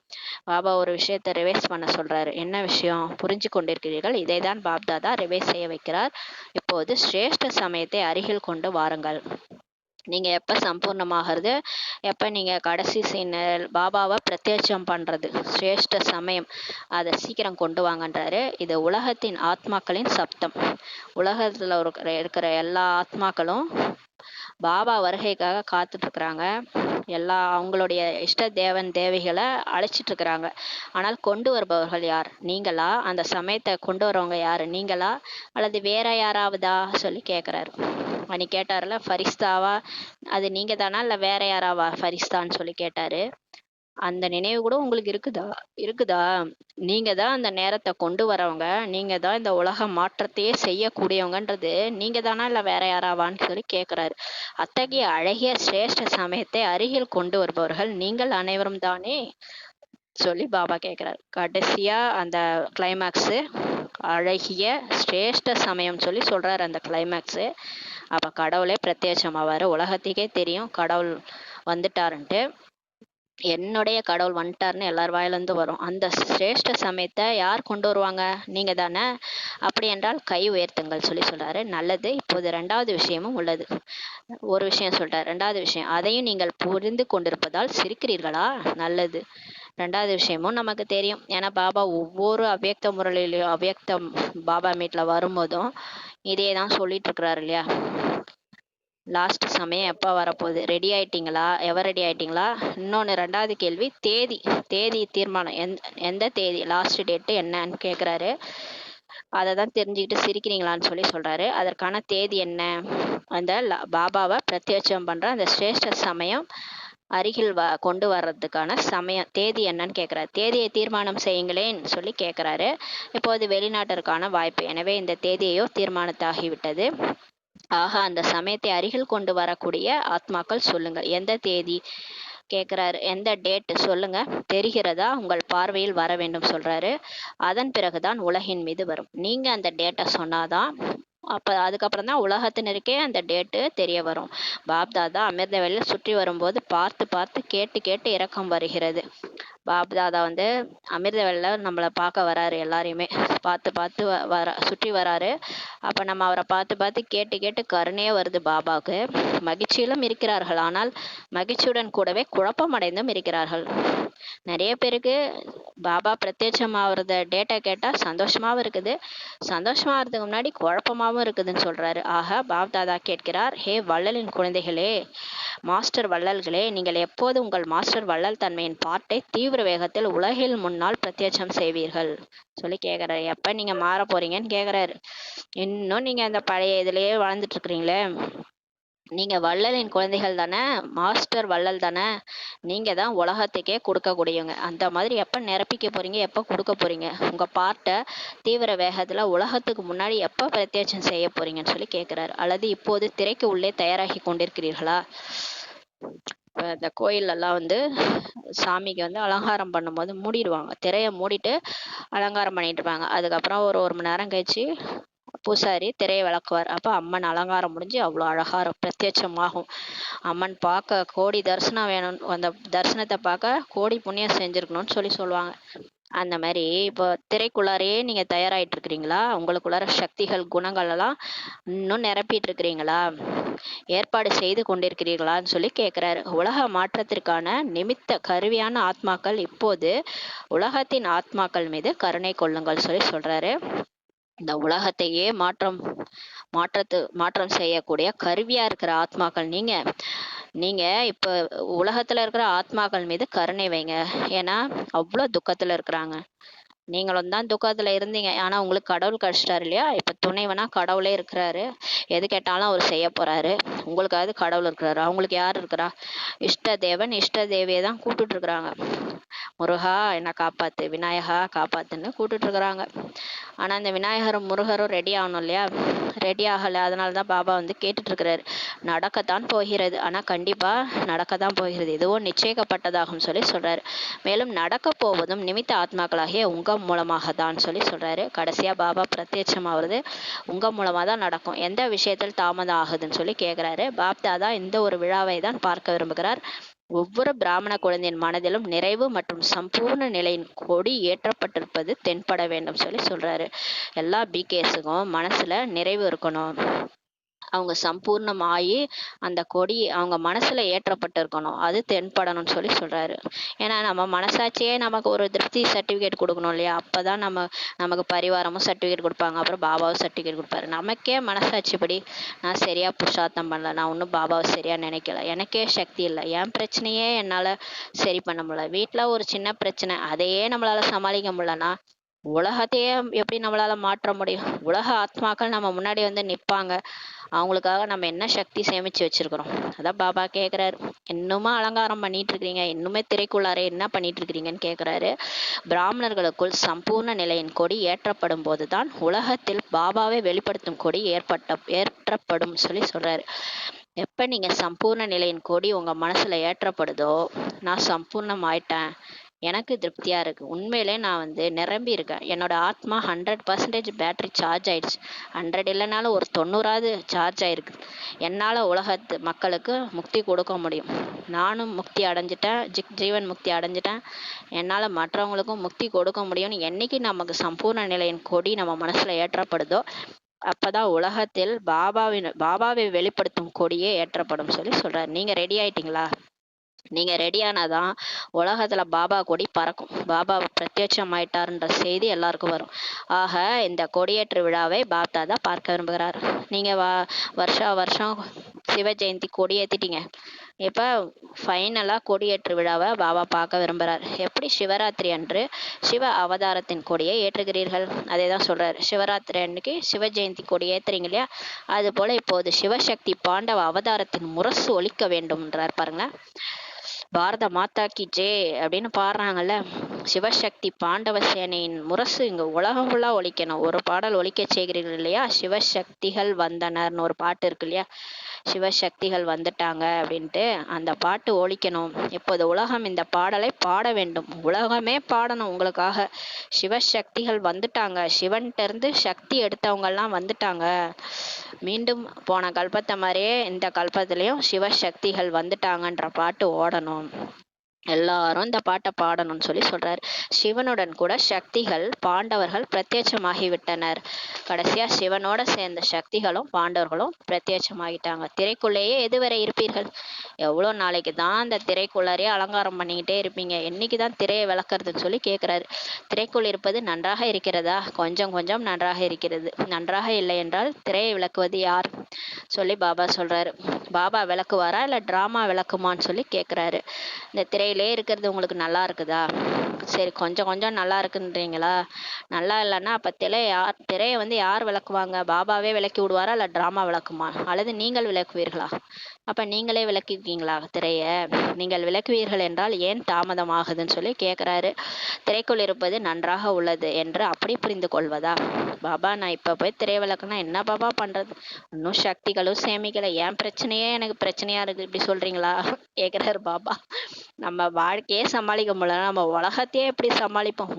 பாபா ஒரு விஷயத்தை ரிவைஸ் பண்ண சொல்றாரு. என்ன விஷயம்? புரிஞ்சு கொண்டிருக்கிறீர்கள். இதைதான் பாப் தாதா ரிவைஸ் செய்ய வைக்கிறார். இப்போது சிரேஷ்ட சமயத்தை அருகில் கொண்டு வாருங்கள். நீங்க எப்ப சம்பூர்ணமாகிறது, எப்ப நீங்க கடைசி சீனல் பாபாவை பிரத்யட்சம் பண்றது சிரேஷ்ட சமயம், அதை சீக்கிரம் கொண்டு வாங்கன்றாரு. இது உலகத்தின் ஆத்மாக்களின் சப்தம். உலகத்துல இருக்கிற எல்லா ஆத்மாக்களும் பாபா வருகைக்காக காத்துட்டு இருக்கிறாங்க. எல்லா அவங்களுடைய இஷ்ட தேவன் தேவிகளை அழைச்சிட்டு இருக்கிறாங்க. ஆனால் கொண்டு வருபவர்கள் யார்? நீங்களா? அந்த சமயத்தை கொண்டு வரவங்க யாரு? நீங்களா அல்லது வேற யாராவதா சொல்லி கேட்கிறாரு. அன்னைக்கு கேட்டாருல, ஃபரிஸ்தாவா, அது நீங்க தானா இல்ல வேற யாராவா ஃபரிஸ்தான்னு சொல்லி கேட்டாரு. அந்த நினைவு கூட உங்களுக்கு இருக்குதா? நீங்க தான் அந்த நேரத்தை கொண்டு வரவங்க, நீங்க தான் இந்த உலக மாற்றத்தையே செய்யக்கூடியவங்கன்றது நீங்க தானா இல்ல வேற யாராவான்னு சொல்லி கேட்கிறாரு. அத்தகைய அழகிய சிரேஷ்ட சமயத்தை அருகில் கொண்டு வருபவர்கள் நீங்கள் அனைவரும் தானே சொல்லி பாபா கேட்கிறாரு. கடைசியா அந்த கிளைமேக்ஸ் அழகிய சிரேஷ்ட சமயம் சொல்லி சொல்றாரு. அந்த கிளைமேக்ஸ் அப்ப கடவுளே பிரத்யட்சம் ஆவாரு. உலகத்துக்கே தெரியும் கடவுள் வந்துட்டாருன்ட்டு. என்னுடைய கடவுள் வந்துட்டாருன்னு எல்லார் வாயிலிருந்து வரும். அந்த சிரேஷ்ட சமயத்தை யார் கொண்டு வருவாங்க? நீங்க தானே. அப்படி என்றால் கை உயர்த்துங்கள் சொல்லி சொல்றாரு. நல்லது. இப்போது 2வது விஷயமும் உள்ளது. ஒரு விஷயம் சொல்றாரு. 2வது விஷயம், அதையும் நீங்கள் புரிந்து கொண்டிருப்பதால் சிரிக்கிறீர்களா? நல்லது. 2வது விஷயமும் நமக்கு தெரியும். ஏன்னா பாபா ஒவ்வொரு அவ்வியக்த முறையிலையும் அவ்வியக்தம் பாபா மீட்ல வரும்போதும் இதே தான் சொல்லிட்டு இருக்கிறாரு இல்லையா? லாஸ்ட் சமயம் எப்போ வரப்போகுது? ரெடி ஆயிட்டீங்களா? ரெடி ஆயிட்டீங்களா? இன்னொன்று 2வது கேள்வி, தேதி தீர்மானம் எந்த தேதி, லாஸ்ட் டேட்டு என்னன்னு கேட்குறாரு. அதை தான் தெரிஞ்சுக்கிட்டு சிரிக்கிறீங்களான்னு சொல்லி சொல்றாரு. அதற்கான தேதி என்ன? அந்த பாபாவை பிரத்யட்சம் பண்ற அந்த சிரேஷ்ட சமயம் அருகில் கொண்டு வர்றதுக்கான சமயம் தேதி என்னன்னு கேட்குறாரு. தேதியை தீர்மானம் செய்யுங்களேன்னு சொல்லி கேட்குறாரு. இப்போது வெளிநாட்டிற்கான வாய்ப்பு, எனவே இந்த தேதியையோ தீர்மானத்தாகிவிட்டது. ஆக அந்த சமயத்தை அருகில் கொண்டு வரக்கூடிய ஆத்மாக்கள் சொல்லுங்கள். எந்த தேதி கேட்குறாரு. எந்த டேட் சொல்லுங்க, தெரிகிறதா? உங்கள் பார்வையில் வர வேண்டும் சொல்றாரு. அதன் பிறகுதான் உலகின் மீது வரும். நீங்க அந்த டேட்டை சொன்னாதான் அதுக்கப்புறம் தான் உலகத்தினருக்கே அந்த டேட்டு தெரிய வரும். பாப்தாதா அமிர்த வேளையில் சுற்றி வரும்போது பார்த்து பார்த்து கேட்டு கேட்டு இரக்கம் வருகிறது. பாப்தாதா அமிர்த வேளையில் நம்மளை பார்க்க வராரு. எல்லாரையுமே பார்த்து பார்த்து சுற்றி வராரு. அப்போ நம்ம அவரை பார்த்து பார்த்து கேட்டு கேட்டு கருணையே வருது பாபாவுக்கு. மகிழ்ச்சியிலும் இருக்கிறார்கள், ஆனால் மகிழ்ச்சியுடன் கூடவே குழப்பம் அடைந்தும் இருக்கிறார்கள். நிறைய பேருக்கு பாபா பிரத்யட்சம் ஆகுறத டேட்டா கேட்டால் சந்தோஷமாகவும் இருக்குது, சந்தோஷமாகறதுக்கு முன்னாடி குழப்பமாகவும் இருக்குதுன்னு சொல்கிறாரு. ஆக பாப் தாதா கேட்கிறார், ஹே வள்ளலின் குழந்தைகளே, மாஸ்டர் வள்ளல்களே, நீங்கள் எப்போது உங்கள் மாஸ்டர் வள்ளல் தன்மையின் பாட்டை தீவிர வேகத்தில் உலகில் முன்னால் பிரத்யட்சம் செய்வீர்கள் சொல்லி கேட்குறாரு. எப்போ நீங்கள் மாற போறீங்கன்னு கேட்குறாரு. இன்னும் நீங்கள் அந்த பழைய இதுலேயே வாழ்ந்துட்டு இருக்கிறீங்களே, நீங்க வள்ளலின் குழந்தைகள் தானே, மாஸ்டர் வள்ளல் தானே, நீங்க தான் உலகத்துக்கே கொடுக்கக்கூடியவங்க. அந்த மாதிரி எப்ப நிரப்பிக்க போறீங்க, எப்ப கொடுக்க போறீங்க, உங்க பார்ட்டை தீவிர வேகத்துல உலகத்துக்கு முன்னாடி எப்ப பிரத்யட்சம் செய்ய போறீங்கன்னு சொல்லி கேட்கிறாரு. அல்லது இப்போது திரைக்கு உள்ளே தயாராகி கொண்டிருக்கிறீர்களா? இப்போ இந்த கோயிலெல்லாம் சாமிக்கு அலங்காரம் பண்ணும்போது மூடிடுவாங்க, திரையை மூடிட்டு அலங்காரம் பண்ணிட்டு இருப்பாங்க. அதுக்கப்புறம் ஒரு மணி நேரம் கழிச்சு பூசாரி திரையை விளக்குவார். அப்போ அம்மன் அலங்காரம் முடிஞ்சு அவ்வளோ அழகாக பிரத்யட்சமாகும். அம்மன் பார்க்க கோடி தரிசனம் வேணும், அந்த தரிசனத்தை பார்க்க கோடி புண்ணியம் செஞ்சுருக்கணும்னு சொல்லுவாங்க. அந்த மாதிரி இப்போ திரைக்குள்ளாரையே நீங்கள் தயாராகிட்டு இருக்கிறீங்களா? உங்களுக்குள்ளார சக்திகள் குணங்கள் எல்லாம் இன்னும் நிரப்பிட்டு இருக்கிறீங்களா? ஏற்பாடு செய்து கொண்டிருக்கிறீர்களான்னு சொல்லி கேட்குறாரு. உலக மாற்றத்திற்கான நிமித்த கருவியான ஆத்மாக்கள் இப்போது உலகத்தின் ஆத்மாக்கள் மீது கருணை கொள்ளுங்கள் சொல்லி சொல்றாரு. இந்த உலகத்தையே மாற்றம் செய்யக்கூடிய கருவியா இருக்கிற ஆத்மாக்கள் நீங்க இப்ப உலகத்துல இருக்கிற ஆத்மாக்கள் மீது கருணை வைங்க. ஏன்னா அவ்வளவு துக்கத்துல இருக்கிறாங்க. நீங்களும் தான் துக்கத்துல இருந்தீங்க, ஆனா உங்களுக்கு கடவுள் கிடைச்சிட்டாரு இல்லையா? இப்ப துணைவனா கடவுளே இருக்கிறாரு. எது கேட்டாலும் அவர் செய்ய போறாரு. உங்களுக்காவது கடவுள் இருக்கிறாரு, அவங்களுக்கு யார் இருக்கிறா? இஷ்ட தேவன் இஷ்ட தேவியை தான் கூப்பிட்டு இருக்கிறாங்க. முருகா என்னை காப்பாத்து, விநாயகா காப்பாத்துன்னு கூப்பிட்டு இருக்கிறாங்க. ஆனா இந்த விநாயகரும் முருகரும் ரெடி ஆகணும் இல்லையா? ரெடி ஆகலை. அதனாலதான் பாபா கேட்டுட்டு இருக்கிறாரு. நடக்கத்தான் போகிறது, ஆனா கண்டிப்பா நடக்கத்தான் போகிறது, இதுவும் நிச்சயிக்கப்பட்டதாகும் சொல்லி சொல்றாரு. மேலும் நடக்க போவதும் நிமித்த ஆத்மாக்களாகிய உங்க மூலமாக தான் சொல்லி சொல்றாரு. கடைசியா பாபா பிரத்யட்சமாவது உங்க மூலமா தான் நடக்கும், எந்த விஷயத்தில் தாமதம் ஆகுதுன்னு சொல்லி கேட்கிறாரு. பாப் தாதா இந்த ஒரு விழாவை தான் பார்க்க விரும்புகிறார். ஒவ்வொரு பிராமண குழந்தையின் மனதிலும் நிறைவு மற்றும் சம்பூர்ண நிலையின் கொடி ஏற்றப்பட்டிருப்பது தென்பட வேண்டும் சொல்லி சொல்றாரு. எல்லா பிகேஸுக்கும் மனசுல நிறைவு இருக்கணும், அவங்க சம்பூர்ணமாயி அந்த கொடி அவங்க மனசுல ஏற்றப்பட்டு இருக்கணும், அது தென்படணும்னு சொல்லி சொல்றாரு. ஏன்னா நம்ம மனசாட்சியே நமக்கு ஒரு திருப்தி சர்டிஃபிகேட் கொடுக்கணும் இல்லையா? அப்பதான் நமக்கு பரிவாரமும் சர்டிஃபிகேட் கொடுப்பாங்க, அப்புறம் பாபாவும் சர்டிஃபிகேட் கொடுப்பாரு. நமக்கே மனசாட்சிப்படி நான் சரியா புருஷார்த்தம் பண்ணல, நான் ஒன்றும் பாபாவை சரியா நினைக்கல, எனக்கே சக்தி இல்லை, என் பிரச்சனையே என்னால சரி பண்ண முடியல, வீட்டுல ஒரு சின்ன பிரச்சனை அதையே நம்மளால சமாளிக்க முடியலன்னா உலகத்தையே எப்படி நம்மளால மாற்ற முடியும்? உலக ஆத்மாக்கள் நம்ம முன்னாடி நிப்பாங்க, அவங்களுக்காக நம்ம என்ன சக்தி சேமிச்சு வச்சிருக்கிறோம்? அதான் பாபா கேட்குறாரு. இன்னுமா அலங்காரம் பண்ணிட்டு இருக்கிறீங்க, இன்னுமே திரைக்குள்ளாரே என்ன பண்ணிட்டு இருக்கிறீங்கன்னு கேட்குறாரு. பிராமணர்களுக்குள் சம்பூர்ண நிலையின் கொடி ஏற்றப்படும் போதுதான் உலகத்தில் பாபாவை வெளிப்படுத்தும் கொடி ஏற்றப்படும் சொல்லி சொல்றாரு. எப்ப நீங்க சம்பூர்ண நிலையின் கொடி உங்க மனசுல ஏற்றப்படுதோ, நான் சம்பூர்ணம் ஆயிட்டேன், எனக்கு திருப்தியா இருக்கு, உண்மையிலே நான் நிரம்பி இருக்கேன், என்னோட ஆத்மா 100% பேட்டரி சார்ஜ் ஆயிடுச்சு, 100 இல்லைனாலும் ஒரு 90ஆவது சார்ஜ் ஆயிருக்கு, என்னால உலகத்து மக்களுக்கு முக்தி கொடுக்க முடியும், நானும் முக்தி அடைஞ்சிட்டேன், ஜீவன் முக்தி அடைஞ்சிட்டேன், என்னால மற்றவங்களுக்கும் முக்தி கொடுக்க முடியும்னு என்னைக்கு நமக்கு சம்பூர்ண நிலையின் கொடி நம்ம மனசுல ஏற்றப்படுதோ அப்பதான் உலகத்தில் பாபாவை வெளிப்படுத்தும் கொடியே ஏற்றப்படும் சொல்லி சொல்றாரு. நீங்க ரெடி ஆயிட்டீங்களா? நீங்க ரெடியானாதான் உலகத்துல பாபா கொடி பறக்கும், பாபா பிரத்யட்சம் ஆயிட்டாருன்ற செய்தி எல்லாருக்கும் வரும். ஆக இந்த கொடியேற்று விழாவை பாப் தாதா பார்க்க விரும்புகிறார். நீங்க வருஷம் சிவ ஜெயந்தி கொடியேற்றிட்டீங்க, இப்ப ஃபைனலா கொடியேற்று விழாவை பாபா பார்க்க விரும்புகிறார். எப்படி சிவராத்திரி அன்று சிவ அவதாரத்தின் கொடியை ஏற்றுகிறீர்கள், அதே தான் சொல்றாரு. சிவராத்திரி அன்னைக்கு சிவ ஜெயந்தி கொடி ஏத்துறீங்க இல்லையா? அது போல இப்போது சிவசக்தி பாண்டவ அவதாரத்தின் முரசு ஒலிக்க வேண்டும்ன்றார் பாருங்க. பாரத மாதா கி ஜெய் அப்படின்னு பாடுறாங்கல்ல, சிவசக்தி பாண்டவ சேனையின் முரசு இங்க உலகம் ஃபுல்லா ஒலிக்கணும். ஒரு பாடல் ஒலிக்க செய்கிறீர்கள் இல்லையா? சிவசக்திகள் வந்தனர்னு ஒரு பாட்டு இருக்கு இல்லையா? சிவசக்திகள் வந்துட்டாங்க அப்படின்ட்டு அந்த பாட்டு ஒலிக்கணும். இப்போது உலகம் இந்த பாடலை பாட வேண்டும், உலகமே பாடணும் உங்களுக்காக. சிவசக்திகள் வந்துட்டாங்க, சிவன்கிட்ட இருந்து சக்தி எடுத்தவங்க எல்லாம் வந்துட்டாங்க, மீண்டும் போன கல்பத்தை மாதிரியே இந்த கல்பத்திலையும் சிவசக்திகள் வந்துட்டாங்கன்ற பாட்டு ஓடணும். எல்லாரும் இந்த பாட்டை பாடணும்னு சொல்லி சொல்றாரு. சிவனுடன் கூட சக்திகள் பாண்டவர்கள் பிரத்யட்சமாகி விட்டனர். கடைசியா சிவனோட சேர்ந்த சக்திகளும் பாண்டவர்களும் பிரத்யட்சமாகிட்டாங்க. திரைக்குள்ளேயே எதுவரை இருப்பீர்கள்? எவ்வளோ நாளைக்கு தான் அந்த திரைக்குள்ளாரே அலங்காரம் பண்ணிக்கிட்டே இருப்பீங்க? என்னைக்குதான் திரையை விளக்குறதுன்னு சொல்லி கேட்கிறாரு. திரைக்குள் இருப்பது நன்றாக இருக்கிறதா? கொஞ்சம் கொஞ்சம் நன்றாக இருக்கிறது. நன்றாக இல்லை என்றால் திரையை விளக்குவது யார் சொல்லி பாபா சொல்றாரு. பாபா விளக்குவாரா இல்ல டிராமா விளக்குமான்னு சொல்லி கேட்கிறாரு. இந்த திரையிலே இருக்கிறது உங்களுக்கு நல்லா இருக்குதா? சரி, கொஞ்சம் கொஞ்சம் நல்லா இருக்குன்றீங்களா? நல்லா இல்லைன்னா அப்ப திரையை வந்து யார் விளக்குவாங்க? பாபாவே விளக்கி விடுவாரா இல்ல டிராமா விளக்குமா? அல்லது நீங்கள் விளக்குவீர்களா? அப்ப நீங்களே விளக்கிருக்கீங்களா திரைய? நீங்கள் விளக்குவீர்கள் என்றால் ஏன் தாமதம் ஆகுதுன்னு சொல்லி கேட்கிறாரு. திரைக்குள் இருப்பது நன்றாக உள்ளது என்று அப்படி புரிந்து கொள்வதா? பாபா, நான் இப்ப போய் திரை விளக்குனா என்ன பாபா பண்றது? இன்னும் சக்திகளும் சேமிக்கல, ஏன் பிரச்சனையே எனக்கு பிரச்சனையா இருக்கு, இப்படி சொல்றீங்களா கேக்குறாரு பாபா. நம்ம வாழ்க்கையே சமாளிக்க முடியல, நம்ம உலகத்தையே எப்படி சமாளிப்போம்?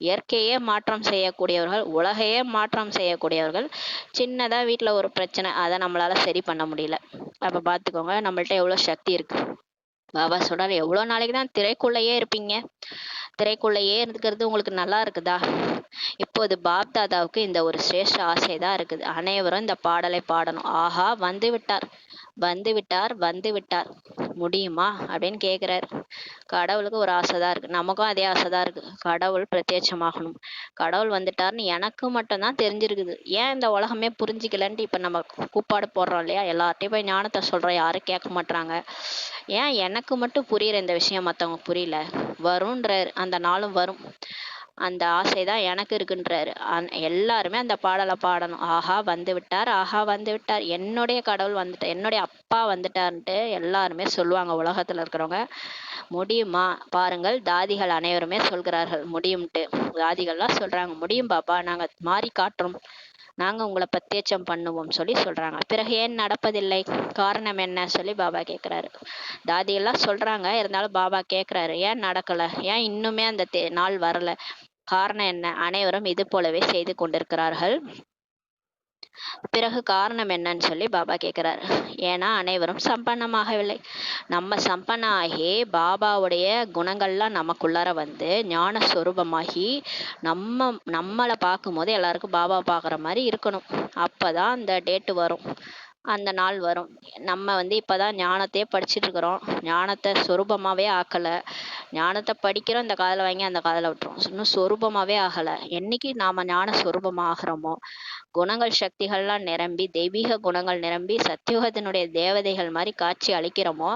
இயற்கையே மாற்றம் செய்யக்கூடியவர்கள், உலகையே மாற்றம் செய்யக்கூடியவர்கள். சின்னதா வீட்டுல ஒரு பிரச்சனை, அதை நம்மளால சரி பண்ண முடியல. அப்ப பாத்துக்கோங்க நம்மள்ட்ட எவ்வளவு சக்தி இருக்கு. பாபா சொல்றாரு, எவ்வளவு நாளைக்கு தான் திரைக்குள்ளேயே இருப்பீங்க? திரைக்குள்ளேயே இருக்கிறது உங்களுக்கு நல்லா இருக்குதா? இப்போது பாப் தாதாவுக்கு இந்த ஒரு சிரேஷ்ட ஆசைதான் இருக்குது. அனைவரும் இந்த பாடலை பாடணும். ஆஹா, வந்து விட்டார், வந்து விட்டார், வந்து விட்டார், முடியுமா அப்படின்னு கேக்குறாரு. கடவுளுக்கு ஒரு ஆசைதான் இருக்கு, நமக்கும் அதே ஆசைதான் இருக்கு. கடவுள் பிரத்யட்சமாகணும், கடவுள் வந்துட்டாருன்னு எனக்கு மட்டும்தான் தெரிஞ்சிருக்குது. ஏன் இந்த உலகமே புரிஞ்சிக்கலன்ட்டு இப்ப நம்ம கூப்பாடு போடுறோம் இல்லையா? எல்லார்ட்டையும் போய் ஞானத்தை சொல்றோம், யாரும் கேட்க மாட்டாங்க. ஏன் எனக்கு மட்டும் புரியுற இந்த விஷயம் மத்தவங்க புரியல? வரும்ன்றாரு, அந்த நாளும் வரும். அந்த ஆசைதான் எனக்கு இருக்குன்றாரு. எல்லாருமே அந்த பாடலை பாடணும். ஆஹா வந்து விட்டார், ஆஹா வந்து விட்டார், என்னுடைய கடவுள் வந்துட்டார், என்னுடைய அப்பா வந்துட்டார்ன்ட்டு எல்லாருமே சொல்லுவாங்க உலகத்துல இருக்கிறவங்க. முடியுமா? பாருங்கள், தாதிகள் அனைவருமே சொல்கிறார்கள் முடியும்ட்டு. தாதிகள்லாம் சொல்றாங்க, முடியும் பாப்பா, நாங்க மாறி காட்டுறோம், நாங்க உங்களை பிரத்யட்சம் பண்ணுவோம் சொல்லி சொல்றாங்க. பிறகு ஏன் நடப்பதில்லை? காரணம் என்ன சொல்லி பாபா கேக்குறாரு. தாதி எல்லாம் சொல்றாங்க, இருந்தாலும் பாபா கேக்குறாரு, ஏன் நடக்கல, ஏன் இன்னுமே அந்த நாள் வரல? காரணம் என்ன? அனைவரும் இது போலவே செய்து கொண்டிருக்கிறார்கள். பிறகு காரணம் என்னன்னு சொல்லி பாபா கேக்குறாரு. ஏன்னா அனைவரும் சம்பன்னமாகவில்லை. நம்ம சம்பன்ன ஆகி பாபாவுடைய குணங்கள்லாம் நமக்குள்ளார வந்து ஞான சொரூபமாகி நம்மளை பார்க்கும் போது எல்லாருக்கும் பாபா பார்க்குற மாதிரி இருக்கணும். அப்பதான் அந்த டேட்டு வரும், அந்த நாள் வரும். நம்ம வந்து இப்பதான் ஞானத்தையே படிச்சுட்டு இருக்கிறோம், ஞானத்தை சொரூபமாவே ஆக்கல. ஞானத்தை படிக்கிறோம், இந்த காதல வாங்கி அந்த காதல விட்டுறோம், இன்னும் சொரூபமாவே ஆகல. என்னைக்கு நாம ஞான சொரூபமா ஆகிறோமோ, குணங்கள் சக்திகள்லாம் நிரம்பி தெய்வீக குணங்கள் நிரம்பி சத்தியுகத்தினுடைய தேவதைகள் மாதிரி காட்சி அளிக்கிறோமோ,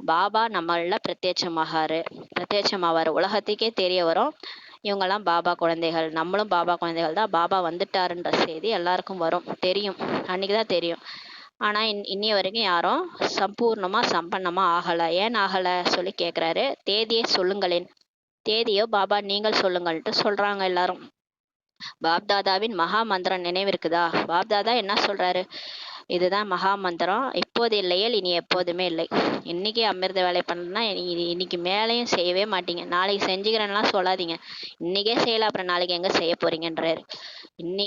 பாபா நம்மள பிரத்யட்சமாவாரு. உலகத்துக்கே தெரிய வரும், இவங்கெல்லாம் பாபா குழந்தைகள், நம்மளும் பாபா குழந்தைகள் தான், பாபா வந்துட்டாருன்ற செய்தி எல்லாருக்கும் வரும், தெரியும், அன்னைக்குதான் தெரியும். ஆனா இன்னிய வரைக்கும் யாரும் சம்பூர்ணமா சம்பன்னமா ஆகல. ஏன் ஆகல சொல்லி கேக்குறாரு. தேதியை சொல்லுங்களேன். தேதியோ பாபா நீங்கள் சொல்லுங்கள்ட்டு சொல்றாங்க எல்லாரும். பாப்தாதாவின் மகா மந்திரம் நினைவிருக்குதா? பாப்தாதா என்ன சொல்றாரு? இதுதான் மகா மந்திரம், இப்போது இல்லையேல் இனி எப்போதுமே இல்லை. இன்னைக்கு அமிர்த வேலை பண்ணா இன்னைக்கு மேலையும் செய்யவே மாட்டீங்க, நாளைக்கு செஞ்சுக்கிறேன்லாம் சொல்லாதீங்க. இன்னைக்கே செய்யல, அப்புறம் நாளைக்கு எங்க செய்ய போறீங்கன்றாரு.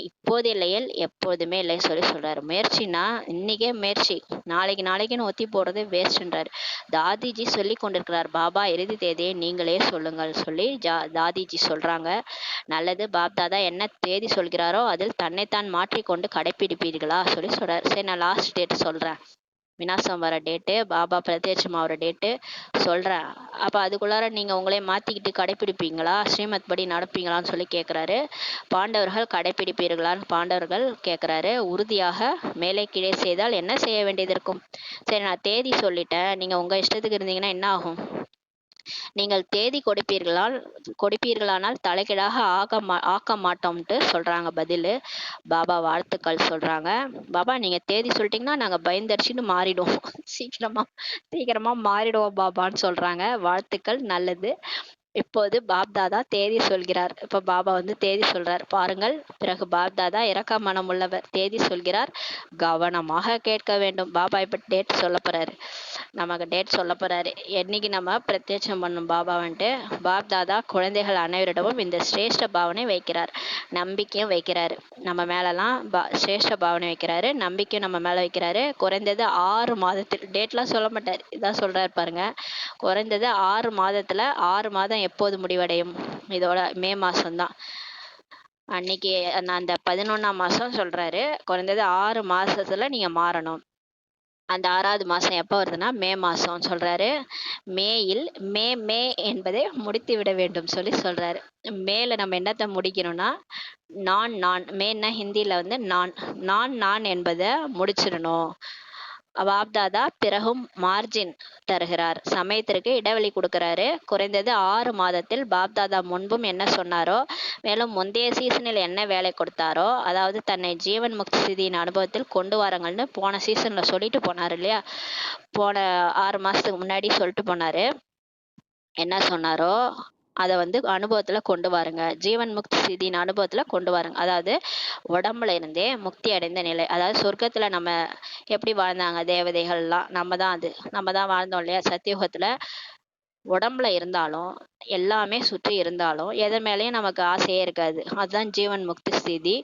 இப்போது இல்லையேல் எப்போதுமே இல்லை சொல்லி சொல்றாரு. முயற்சினா இன்னைக்கே முயற்சி, நாளைக்குன்னு ஒத்தி போடுறது வேஸ்ட்ன்றாரு. தாதிஜி சொல்லி கொண்டிருக்கிறார், பாபா இறுதி தேதியை நீங்களே சொல்லுங்கள் சொல்லி தாதிஜி சொல்றாங்க. நல்லது, பாப்தாதா என்ன தேதி சொல்கிறாரோ அதில் தன்னைத்தான் மாற்றிக்கொண்டு கடைப்பிடிப்பீர்களா சொல்லி சொல்றாரு. சரி, நான் லாஸ்ட் டேட் சொல்றேன், விநாசம் வர டேட்டு, பாபா பிரத்யட்சம் ஆகிற டேட்டு சொல்றேன். அப்ப அதுக்குள்ளார நீங்க உங்களே மாத்திக்கிட்டு கடைப்பிடிப்பீங்களா, ஸ்ரீமத் படி நடப்பீங்களான்னு சொல்லி கேட்கிறாரு. பாண்டவர்கள் கடைப்பிடிப்பீர்களான்னு பாண்டவர்கள் கேட்கிறாரு. உறுதியாக மேலே கீழே செய்தால் என்ன செய்ய வேண்டியது இருக்கும்? சரி, நான் தேதி சொல்லிட்டேன், நீங்க உங்க இஷ்டத்துக்கு இருந்தீங்கன்னா என்ன ஆகும்? நீங்கள் தேதி கொடுப்பீர்களானால் தலைகீழாக ஆக்க மாட்டோம்ட்டு சொல்றாங்க பதிலு. பாபா வாழ்த்துக்கள் சொல்றாங்க. பாபா, நீங்க தேதி சொல்லிட்டீங்கன்னா நாங்க பயந்தடிச்சுட்டு மாறிடுவோம், சீக்கிரமா சீக்கிரமா மாறிடுவோம் பாபான்னு சொல்றாங்க. வாழ்த்துக்கள், நல்லது. இப்போது பாப்தாதா தேதி சொல்கிறார். இப்ப பாபா வந்து தேதி சொல்றார் பாருங்கள். பிறகு பாப்தாதா இரக்க மனமுள்ளவர் தேதி சொல்கிறார். கவனமாக கேட்க வேண்டும். பாபா இப்ப டேட் சொல்ல போறாரு. நமக்கு டேட் சொல்ல போறாரு. என்னைக்கு நம்ம பிரத்யட்சம் பண்ணும் பாபா வந்துட்டு பாப்தாதா குழந்தைகள் அனைவரிடமும் இந்த சிரேஷ்ட பாவனை வைக்கிறார். நம்பிக்கையும் வைக்கிறாரு. நம்ம மேலலாம் சிரேஷ்ட பாவனை வைக்கிறாரு. நம்பிக்கையும் நம்ம மேல வைக்கிறாரு. குறைந்தது 6 மாதத்தில் டேட்லாம் சொல்ல மாட்டார். இதான் சொல்றாரு பாருங்க. குறைந்தது 6 மாதத்துல 6 மாதம் எப்போது முடிவடையும்? இதோட மே மாசம்தான். அன்னைக்கு நான் அந்த 11ஆம் மாசம் சொல்றாரு. குறைந்தது 6 மாசத்துல நீங்க மாறணும். அந்த 6வது மாசம் எப்போ வருதுன்னா மே மாசம் சொல்றாரு. மேயில் மே என்பதை முடித்து விட வேண்டும் சொல்லி சொல்றாரு. மேல நம்ம என்னத்தை முடிக்கணும்னா நான் மேன்னா ஹிந்தியில வந்து நான் என்பதை முடிச்சிடணும். பாப்தாதா பிறகும் மார்ஜின் தருகிறார். சமயத்திற்கு இடைவெளி கொடுக்கிறாரு. குறைந்தது 6 மாதத்தில் பாப்தாதா முன்பும் என்ன சொன்னாரோ, மேலும் முந்தைய சீசனில் என்ன வேலை கொடுத்தாரோ, அதாவது தன்னை ஜீவன் முக்தி ஸ்திதியின் அனுபவத்தில் கொண்டு வாருங்கள்னு போன சீசன்ல சொல்லிட்டு போனாரு இல்லையா? போன 6 மாசத்துக்கு முன்னாடி சொல்லிட்டு போனாரு. என்ன சொன்னாரோ அதை வந்து அனுபவத்துல கொண்டு வாருங்க. ஜீவன் முக்தி ஸ்திதியின் அனுபவத்துல கொண்டு வாருங்க. அதாவது உடம்புல இருந்தே முக்தி அடைந்த நிலை. அதாவது சொர்க்கத்துல நம்ம எப்படி வாழ்ந்தாங்க தேவதைகள்லாம், நம்ம தான் வாழ்ந்தோம் இல்லையா சத்தியுகத்துல. உடம்புல இருந்தாலும் எல்லாமே சுற்றி இருந்தாலும் எதன் மேலேயும் நமக்கு ஆசையே இருக்காது. அதுதான் ஜீவன் முக்தி ஸ்திதி.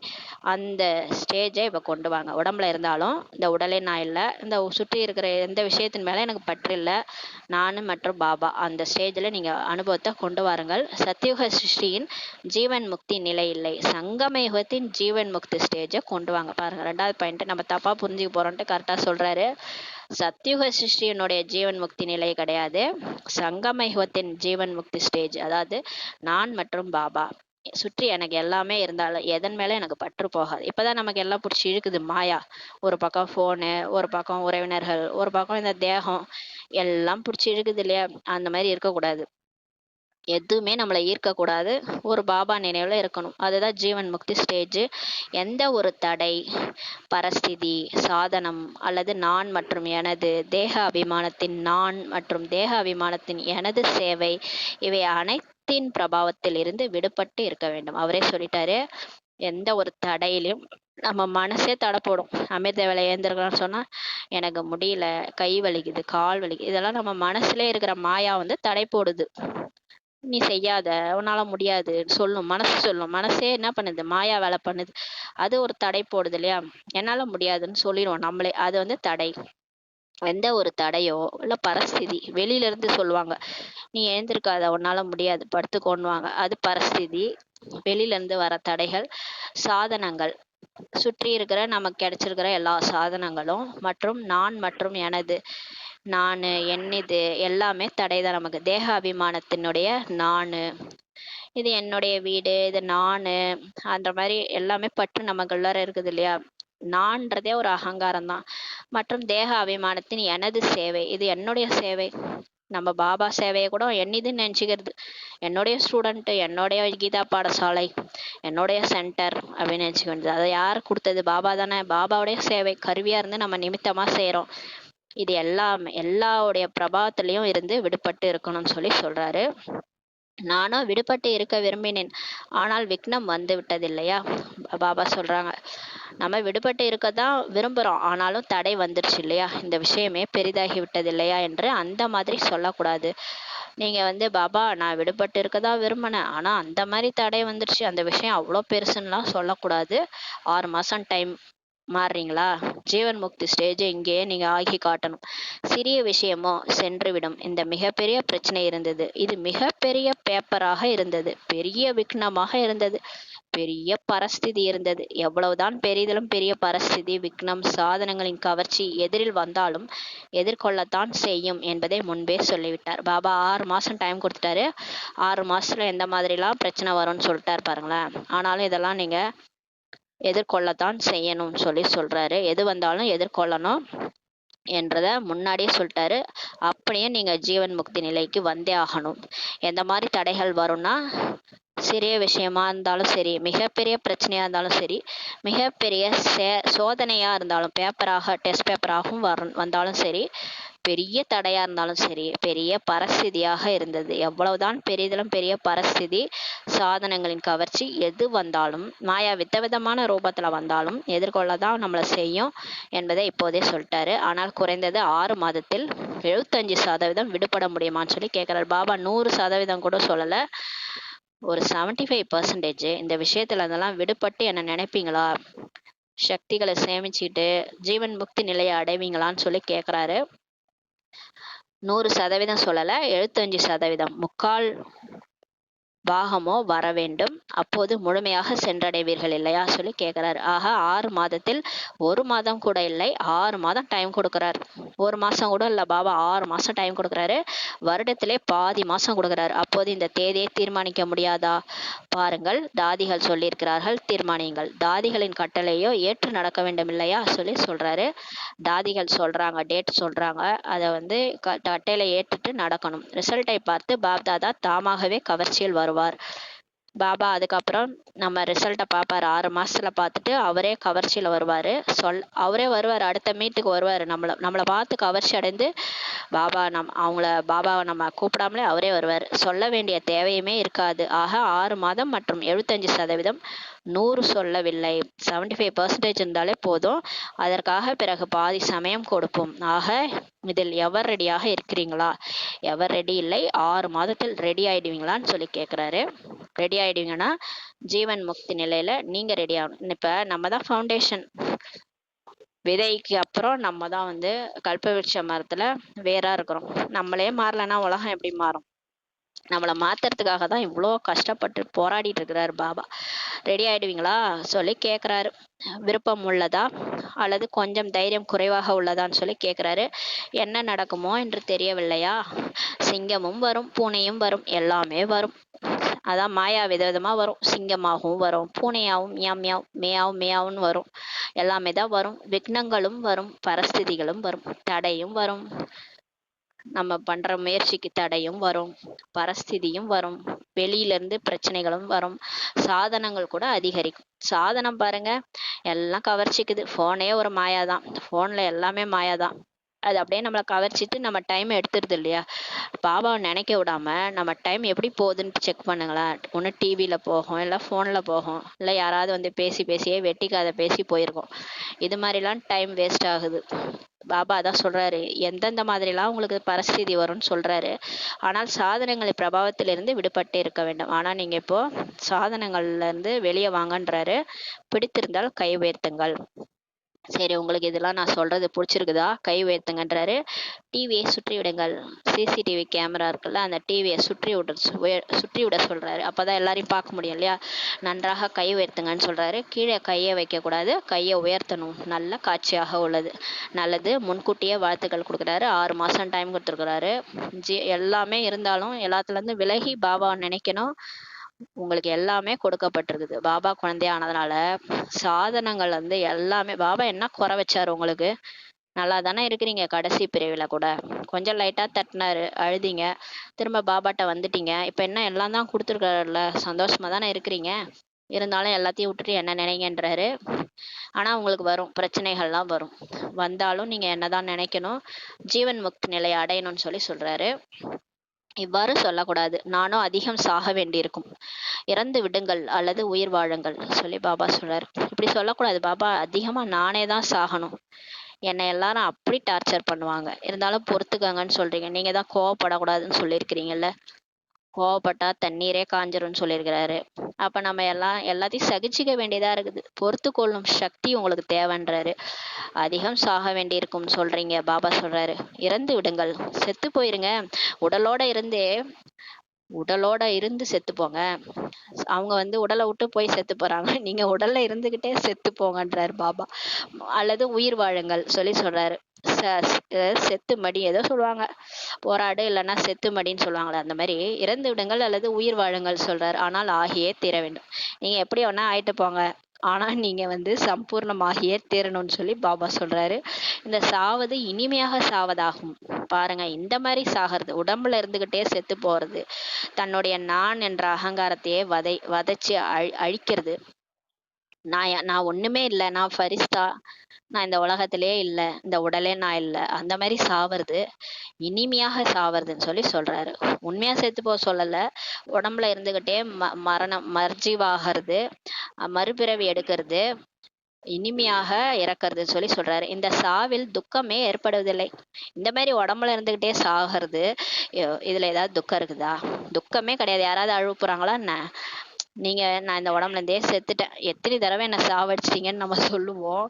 அந்த ஸ்டேஜை இப்போ கொண்டு வாங்க. உடம்புல இருந்தாலும் இந்த உடலே நான் இல்லை, இந்த சுற்றி இருக்கிற எந்த விஷயத்தின் மேலே எனக்கு பற்று இல்லை, நான் மற்றும் பாபா அந்த ஸ்டேஜில் நீங்கள் அனுபவத்தை கொண்டு வாருங்கள். சத்தியுக சிருஷ்டியின் ஜீவன் முக்தி நிலை இல்லை, சங்கம யுகத்தின் ஜீவன் முக்தி ஸ்டேஜை கொண்டு வாங்க. பாருங்க, 2வது பாயிண்ட் நம்ம தப்பா புரிஞ்சுக்க போறோம்ட்டு கரெக்டாக சொல்றாரு. சத்தியுக சிருஷ்டியினுடைய ஜீவன் முக்தி நிலை கிடையாது, சங்கம யுகத்தின் ஜீவன் முக்தி ஸ்டேஜ். அதாவது நான் மற்றும் பாபா சுற்றி எனக்கு எல்லாமே இருந்தாலும் எதன் மேல எனக்கு பற்று போகாது. இப்பதான் நமக்கு எல்லாம் பிடிச்சி இழுக்குது மாயா. ஒரு பக்கம் போனு, ஒரு பக்கம் உறவினர்கள், ஒரு பக்கம் இந்த தேகம், எல்லாம் பிடிச்சி இழுக்குது இல்லையா? அந்த மாதிரி இருக்கக்கூடாது. எதுவுமே நம்மளை ஈர்க்கக்கூடாது. ஒரு பாபா நினைவுல இருக்கணும். அதுதான் ஜீவன் முக்தி ஸ்டேஜ். எந்த ஒரு தடை, பரஸ்திதி, சாதனம் அல்லது நான் மற்றும் எனது தேக அபிமானத்தின் நான் மற்றும் தேக அபிமானத்தின் எனது சேவை, இவை அனைத்தின் பிரபாவத்தில் இருந்து விடுபட்டு இருக்க வேண்டும். அவரே சொல்லிட்டாரு. எந்த ஒரு தடையிலும் நம்ம மனசே தடை போடும். அமிர்த வேலை ஏந்திரங்கள்னு சொன்னா எனக்கு முடியல, கை வலிக்குது, கால் வலிக்குது, இதெல்லாம் நம்ம மனசுல இருக்கிற மாயா வந்து தடை போடுது. நீ செய்யாத, உன்னால முடியாது சொல்லும், மனசு சொல்லும். மனசே என்ன பண்ணுது? மாயா வேலை பண்ணுது. அது ஒரு தடை போடுது இல்லையா? என்னால முடியாதுன்னு சொல்லிடுவோம் நம்மளே. அது வந்து தடை. எந்த ஒரு தடையோ இல்ல பரஸ்திதி வெளியில இருந்து சொல்லுவாங்க, நீ எழுந்திருக்காத, உன்னால முடியாது, படுத்துக்கோன்னுவாங்க. அது பரஸ்திதி. வெளியில இருந்து வர தடைகள். சாதனங்கள், சுற்றி இருக்கிற நமக்கு கிடைச்சிருக்கிற எல்லா சாதனங்களும் மற்றும் நான் மற்றும் எனது, நானு என்னது எல்லாமே தடைதான் நமக்கு. தேக அபிமானத்தினுடைய நானு, இது என்னுடைய வீடு, இது நானு, அந்த மாதிரி எல்லாமே பற்று நமக்குள்ளார இருக்குது இல்லையா? நான்றதே ஒரு அகங்காரம் தான். மற்றும் தேக அபிமானத்தின் எனது சேவை, இது என்னுடைய சேவை. நம்ம பாபா சேவையை கூட என்னதுன்னு நினச்சிக்கிறது. என்னுடைய ஸ்டூடெண்ட், என்னுடைய கீதா பாடசாலை, என்னுடைய சென்டர் அப்படின்னு நினச்சிக்க வேண்டியது. அதை யார் கொடுத்தது? பாபா தானே. பாபாவுடைய சேவை கருவியாக இருந்து நம்ம நிமித்தமாக செய்கிறோம். இது எல்லாவுடைய பிரபாவத்திலையும் இருந்து விடுபட்டு இருக்கணும்னு சொல்லி சொல்றாரு. நானும் விடுபட்டு இருக்க விரும்பினேன், ஆனால் விக்னம் வந்து விட்டதில்லையா? பாபா சொல்றாங்க, நம்ம விடுபட்டு இருக்கதான் விரும்புறோம், ஆனாலும் தடை வந்துருச்சு இல்லையா? இந்த விஷயமே பெரிதாகி விட்டதில்லையா என்று அந்த மாதிரி சொல்லக்கூடாது. நீங்க வந்து பாபா நான் விடுபட்டு இருக்கதா விரும்பினேன், ஆனா அந்த மாதிரி தடை வந்துருச்சு, அந்த விஷயம் அவ்வளோ பெருசுன்னெலாம் சொல்லக்கூடாது. 6 மாசம் டைம், மாறுறீங்களா? ஜீவன் முக்தி ஸ்டேஜ் இங்கேயே நீங்க ஆகி காட்டணும். சிறிய விஷயமோ சென்றுவிடும். இந்த மிகப்பெரிய பிரச்சனை இருந்தது. இது மிகப்பெரிய பேப்பராக இருந்தது, பெரிய விக்னமாக இருந்தது, பெரிய பரஸ்திதி இருந்தது. எவ்வளவுதான் பெரிதிலும் பெரிய பரஸ்திதி, விக்னம், சாதனங்களின் கவர்ச்சி எதிரில் வந்தாலும் எதிர்கொள்ளத்தான் செய்யும் என்பதை முன்பே சொல்லிவிட்டார். பாபா 6 மாசம் டைம் கொடுத்துட்டாரு. 6 மாசத்துல எந்த மாதிரிலாம் பிரச்சனை வரும்னு சொல்லிட்டாரு பாருங்களேன். ஆனாலும் இதெல்லாம் நீங்க எதிர்கொள்ளத்தான் செய்யணும்னு சொல்லி சொல்றாரு. எது வந்தாலும் எதிர்கொள்ளணும் என்றதை முன்னாடியே சொல்லிட்டாரு. அப்படியே நீங்க ஜீவன் முக்தி நிலைக்கு வந்தே ஆகணும். எந்த மாதிரி தடைகள் வரும்னா, சிறிய விஷயமா இருந்தாலும் சரி, மிகப்பெரிய பிரச்சனையா இருந்தாலும் சரி, மிகப்பெரிய சோதனையா இருந்தாலும், பேப்பராக டெஸ்ட் பேப்பராகவும் வந்தாலும் சரி, பெரிய தடையா இருந்தாலும் சரி, பெரிய பரஸ்திதியாக இருந்தது. எவ்வளவுதான் பெரிதிலும் பெரிய பரஸ்திதி, சாதனங்களின் கவர்ச்சி எது வந்தாலும், மாயா விதவிதமான ரூபத்துல வந்தாலும் எதிர்கொள்ள தான் நம்மள செய்யும் என்பதை இப்போதே சொல்லிட்டாரு. ஆனால் குறைந்தது 6 மாதத்தில் 75% விடுபட முடியுமான்னு சொல்லி கேட்கிறாரு. பாபா 100% கூட சொல்லல. ஒரு 75% இந்த விஷயத்துல இருந்தெல்லாம் விடுபட்டு என்ன நினைப்பீங்களா? சக்திகளை சேமிச்சுட்டு ஜீவன் முக்தி நிலையை அடைவீங்களான்னு சொல்லி கேட்கிறாரு. 100% சொல்லல, 75%, முக்கால் பாகமோ வர வேண்டும். அப்போது முழுமையாக சென்றடைவீர்கள் இல்லையா சொல்லி கேட்கிறாரு. ஆக 6 மாதத்தில் 1 மாதம் கூட இல்லை, 6 மாதம் டைம் கொடுக்கிறார். 1 மாசம் கூட இல்ல, பாபா 6 மாசம் டைம் கொடுக்கிறாரு. வருடத்திலே பாதி மாசம் கொடுக்கிறாரு. அப்போது இந்த தேதியை தீர்மானிக்க முடியாதா? பாருங்கள், தாதிகள் சொல்லியிருக்கிறார்கள், தீர்மானியுங்கள். தாதிகளின் கட்டளையோ ஏற்று நடக்க வேண்டும் இல்லையா சொல்லி சொல்றாரு. தாதிகள் சொல்றாங்க, டேட் சொல்றாங்க, அதை வந்து கட்டளை ஏற்றுட்டு நடக்கணும். ரிசல்ட்டை பார்த்து பாப்தாதா தாமாகவே கவர்ச்சியில் வருவார். பாபா அதுக்கப்புறம் நம்ம ரிசல்ட்டை பார்ப்பாரு. 6 மாசத்துல பார்த்துட்டு அவரே கவர்ச்சியில வருவாரு. அவரே வருவார், அடுத்த மீட்டுக்கு வருவாரு. நம்மளை பார்த்து கவர்ச்சி அடைந்து பாபாவை நம்ம கூப்பிடாமலே அவரே வருவார். சொல்ல வேண்டிய தேவையுமே இருக்காது. ஆக 6 மாதம் மற்றும் 75%, 100 சொல்லவில்லை, 75% இருந்தாலே போதும். அதற்காக பிறகு பாதி சமயம் கொடுப்போம். ஆக இதில் எவர் ரெடியாக இருக்கிறீங்களா? எவர் ரெடி இல்லை, 6 மாதத்தில் ரெடி ஆயிடுவீங்களான்னு சொல்லி கேட்குறாரு. ரெடி ஆயிடுவீங்கன்னா ஜீவன் முக்தி நிலையில நீங்க ரெடி ஆகணும். இப்ப நம்ம தான் ஃபவுண்டேஷன். விதைக்கு அப்புறம் நம்ம தான் வந்து கல்பவிருட்ச மரத்துல வேறா இருக்கிறோம். நம்மளே மாறலன்னா உலகம் எப்படி மாறும்? நம்மளை மாத்துறதுக்காக தான் இவ்வளோ கஷ்டப்பட்டு போராடிட்டு இருக்கிறாரு பாபா. ரெடி ஆயிடுவீங்களா சொல்லி கேட்குறாரு. விருப்பம் உள்ளதா அல்லது கொஞ்சம் தைரியம் குறைவாக உள்ளதான்னு சொல்லி கேட்குறாரு. என்ன நடக்குமோ என்று தெரியவில்லையா? சிங்கமும் வரும், பூனையும் வரும், எல்லாமே வரும். அதான் மாயா விதவிதமா வரும். சிங்கமாகவும் வரும், பூனையாவும் மியாவ் மியாவ், மேயாவும் மேயாவுன்னு வரும். எல்லாமே தான் வரும். விக்னங்களும் வரும், பரஸ்திதிகளும் வரும், தடையும் வரும். நம்ம பண்ற முயற்சிக்கு தடையும் வரும், பரஸ்திதியும் வரும், வெளியில இருந்து பிரச்சனைகளும் வரும், சாதனங்கள் கூட அதிகரிக்கும். சாதனம் பாருங்க, எல்லாம் கவர்ச்சிக்குது. போனே ஒரு மாயாதான், போன்ல எல்லாமே மாயாதான். அது அப்படியே நம்மளை கவர்ச்சிட்டு நம்ம டைம் எடுத்துருது இல்லையா? பாபாவை நினைக்க விடாம நம்ம டைம் எப்படி போகுதுன்னு செக் பண்ணுங்களேன். ஒன்று டிவியில் போகும், இல்லை ஃபோனில் போகும், இல்லை யாராவது வந்து பேசியே வெட்டிக்காத பேசி போயிருக்கோம். இது மாதிரிலாம் டைம் வேஸ்ட் ஆகுது. பாபா அதான் சொல்றாரு, எந்தெந்த மாதிரிலாம் உங்களுக்கு பரிஸ்திதி வரும்னு சொல்றாரு. ஆனால் சாதனங்களின் பிரபாவத்திலிருந்து விடுபட்டு இருக்க வேண்டும். ஆனா நீங்க இப்போ சாதனங்கள்ல இருந்து வெளியே வாங்கன்றாரு. பிடித்திருந்தால் கை உயர்த்துங்கள். சரி, உங்களுக்கு இதெல்லாம் நான் சொல்றது பிடிச்சிருக்குதா? கை உயர்த்துங்கன்றாரு. டிவியை சுற்றி விடுங்கள். சிசிடிவி கேமரா இருக்குல்ல, அந்த டிவியை சுற்றி விட சொல்றாரு. அப்பதான் எல்லாரையும் பார்க்க முடியும் இல்லையா? நன்றாக கை உயர்த்துங்கன்னு சொல்றாரு. கீழே கையை வைக்க கூடாது, கையை உயர்த்தணும். நல்ல காட்சியாக உள்ளது, நல்லது. முன்கூட்டியே வாழ்த்துக்கள் கொடுக்குறாரு. 6 மாசம் டைம் கொடுத்துருக்குறாரு. எல்லாமே இருந்தாலும் எல்லாத்துல இருந்து விலகி பாபாவை நினைக்கணும். உங்களுக்கு எல்லாமே கொடுக்கப்பட்டிருக்குது. பாபா குழந்தையா ஆனதுனால சாதனங்கள் வந்து எல்லாமே. பாபா என்ன குறை வச்சாரு உங்களுக்கு? நல்லா தானே இருக்கிறீங்க. கடைசி பிரிவுல கூட கொஞ்சம் லைட்டா தட்டினாரு, அழுதிங்க, திரும்ப பாபாட்ட வந்துட்டீங்க. இப்ப என்ன எல்லாம் தான் கொடுத்துருக்காருல்ல, சந்தோஷமா தானே இருக்கிறீங்க. இருந்தாலும் எல்லாத்தையும் விட்டுட்டு என்ன நினைங்கன்றாரு. ஆனா உங்களுக்கு வரும், பிரச்சனைகள்லாம் வரும். வந்தாலும் நீங்க என்னதான் நினைக்கணும், ஜீவன் முக்தி நிலையை அடையணும்னு சொல்லி சொல்றாரு. இவ்வாறு சொல்லக்கூடாது, நானும் அதிகம் சாக வேண்டியிருக்கும், இறந்து விடுங்கள் அல்லது உயிர் வாழுங்கள் சொல்லி பாபா சொல்றாரு. இப்படி சொல்லக்கூடாது. பாபா அதிகமா நானே தான் சாகணும், என்னை எல்லாரும் அப்படி டார்ச்சர் பண்ணுவாங்க, இருந்தாலும் பொறுத்துக்கங்கன்னு சொல்றீங்க. நீங்க தான் கோவப்படக்கூடாதுன்னு சொல்லியிருக்கிறீங்கல்ல, கோவப்பட்டா தண்ணீரே காஞ்சிரும்னு சொல்லியிருக்கிறாரு. அப்ப நம்ம எல்லாத்தையும் சகிச்சுக்க வேண்டியதா இருக்குது. பொறுத்து கொள்ளும் சக்தி உங்களுக்கு தேவைன்றாரு. அதிகம் சாக வேண்டியிருக்கும் சொல்றீங்க. பாபா சொல்றாரு, இறந்து விடுங்கள், செத்து போயிருங்க. உடலோட இருந்து செத்து போங்க. அவங்க வந்து உடலை விட்டு போய் செத்து போறாங்க, நீங்க உடல்ல இருந்துகிட்டே செத்து போங்கன்றாரு பாபா. அல்லது உயிர் வாழுங்கள் சொல்லி சொல்றாரு. செத்து மடி ஏதோ சொல்லுவாங்க, போராடு இல்லைன்னா செத்து மடின்னு சொல்லுவாங்களே, அந்த மாதிரி இறந்து விடுங்கள் அல்லது உயிர் வாழுங்கள் சொல்றாரு. ஆனால் ஆகியே தீர வேண்டும். நீங்க எப்படி வேணா ஆயிட்டு போங்க, ஆனா நீங்க வந்து சம்பூர்ணமாகியே தீரணும்னு சொல்லி பாபா சொல்றாரு. இந்த சாவது இனிமையாக சாவதாகும். பாருங்க, இந்த மாதிரி சாகிறது, உடம்புல இருந்துகிட்டே செத்து போறது, தன்னுடைய நான் என்ற அகங்காரத்தையே வதைச்சு அழிக்கிறது. நான் ஒண்ணுமே இல்லை, நான் ஃபரிஸ்தா, நான் இந்த உலகத்திலேயே இல்ல. இந்த உடலே நான் இல்ல. அந்த மாரி சாவறது, இனிமையாக சாவறதுன்னு சொல்றாரு. உண்மையா செத்து போ சொல்லல. உடம்புல இருந்துகிட்டே மரணம் மர்ஜீவாகறது, மறுபிறவி எடுக்கறது, இனிமையாக இறக்கறதுன்னு சொல்றாரு. இந்த சாவில் துக்கமே ஏற்படுவதில்லை. இந்த மாரி உடம்புல இருந்துகிட்டே சாகறது, இதுல ஏதாவது துக்கம் இருக்குதா? துக்கமே கிடையாது. யாராவது அழுவ போறாங்களா என்ன? நீங்க நான் இந்த உடம்புல இருந்தே செத்துட்டேன். எத்தனை தடவை என்ன சாவடிச்சிட்டீங்கன்னு நம்ம சொல்லுவோம்.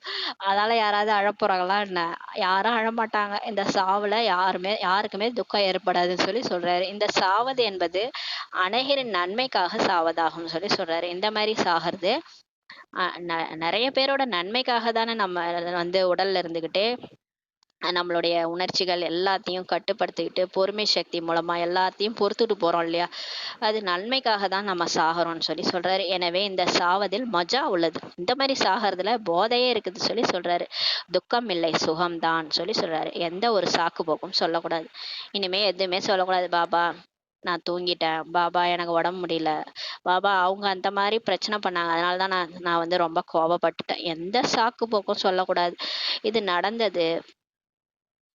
அதனால யாராவது அழப்போறாங்களா என்ன? யாரும் அழமாட்டாங்க. இந்த சாவுல யாருக்குமே துக்கம் ஏற்படாதுன்னு சொல்றாரு. இந்த சாவது என்பது அநேகரின் நன்மைக்காக சாவதாகும்னு சொல்றாரு. இந்த மாரி சாகிறது நெறைய பேரோட நன்மைக்காக தானே நம்ம உடல்ல இருந்துகிட்டே நம்மளுடைய உணர்ச்சிகள் எல்லாத்தையும் கட்டுப்படுத்திக்கிட்டு பொறுமை சக்தி மூலமா எல்லாத்தையும் பொறுத்துட்டு போறோம் இல்லையா? அது நன்மைக்காக தான் நம்ம சாகுறோம்னு சொல்றாரு. எனவே இந்த சாவதில் மஜா உள்ளது. இந்த மாதிரி சாகிறதுல போதையே இருக்குது சொல்றாரு. துக்கம் இல்லை, சுகம்தான் சொல்றாரு. எந்த ஒரு சாக்கு போக்கும் சொல்லக்கூடாது. இனிமே எதுவுமே சொல்லக்கூடாது. பாபா நான் தூங்கிட்டேன், பாபா எனக்கு உடம்பு முடியல, பாபா அவங்க அந்த மாதிரி பிரச்சனை பண்ணாங்க, அதனால தான் நான் ரொம்ப கோபப்பட்டுட்டேன். எந்த சாக்கு போக்கும் சொல்லக்கூடாது. இது நடந்தது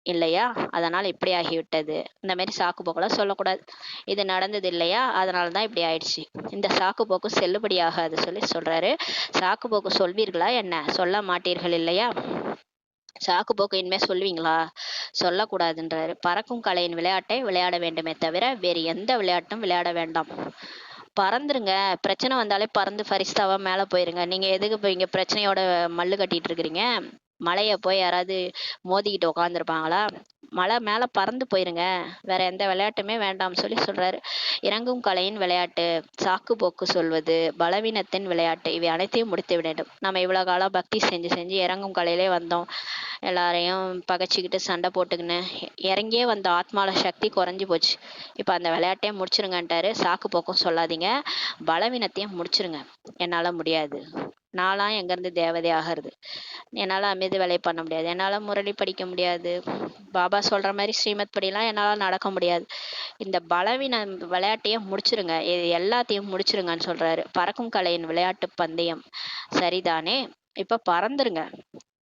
இல்லையா? அதனால இப்படி ஆகிவிட்டது. இந்த மாரி சாக்கு போக்கெல்லாம் சொல்லக்கூடாது. இது நடந்தது இல்லையா? அதனால தான் இப்படி ஆயிடுச்சு. இந்த சாக்கு போக்கு செல்லுபடியாகாது சொல்றாரு. சாக்கு போக்கு சொல்வீர்களா என்ன? சொல்ல மாட்டீர்கள் இல்லையா? சாக்கு போக்கு இனிமே சொல்லுவீங்களா? சொல்லக்கூடாதுன்றாரு. பறக்கும் கலையின் விளையாட்டை விளையாட வேண்டுமே தவிர வேறு எந்த விளையாட்டும் விளையாட வேண்டாம். பறந்துருங்க. பிரச்சனை வந்தாலே பறந்து ஃபரிஸ்தாவா மேல போயிருங்க. நீங்க எதுக்கு இப்ப இங்க பிரச்சனையோட மல்லு கட்டிட்டு இருக்கிறீங்க? மலைய போய் யாராவது மோதிக்கிட்டு உட்காந்துருப்பாங்களா? மலை மேல பறந்து போயிருங்க. வேற எந்த விளையாட்டுமே வேண்டாம்னு சொல்றாரு. இறங்கும் கலையின் விளையாட்டு, சாக்கு போக்கு சொல்வது, பலவீனத்தின் விளையாட்டு, இவை அனைத்தையும் முடித்து வேண்டும். நம்ம இவ்வளவு காலம் பக்தி செஞ்சு செஞ்சு இறங்கும் கலையிலே வந்தோம். எல்லாரையும் பகைச்சிக்கிட்டு சண்டை போட்டுக்கின்னு இறங்கியே வந்த ஆத்மால சக்தி குறைஞ்சி போச்சு. இப்ப அந்த விளையாட்டையே முடிச்சிருங்கன்ட்டாரு. சாக்கு போக்கும் சொல்லாதீங்க, பலவீனத்தையும் முடிச்சிருங்க. என்னால முடியாது, நான்லாம் எங்கேருந்து தேவதை ஆகிறது, என்னால் அமிர்த வேலை பண்ண முடியாது, என்னால் முரளி படிக்க முடியாது, பாபா சொல்கிற மாதிரி ஸ்ரீமத் படிலாம் என்னால் நடக்க முடியாது. இந்த பலவீன விளையாட்டையே முடிச்சிருங்க, இது எல்லாத்தையும் முடிச்சிருங்கன்னு சொல்கிறாரு. பறக்கும் கலையின் விளையாட்டு பந்தயம் சரிதானே? இப்போ பறந்துருங்க,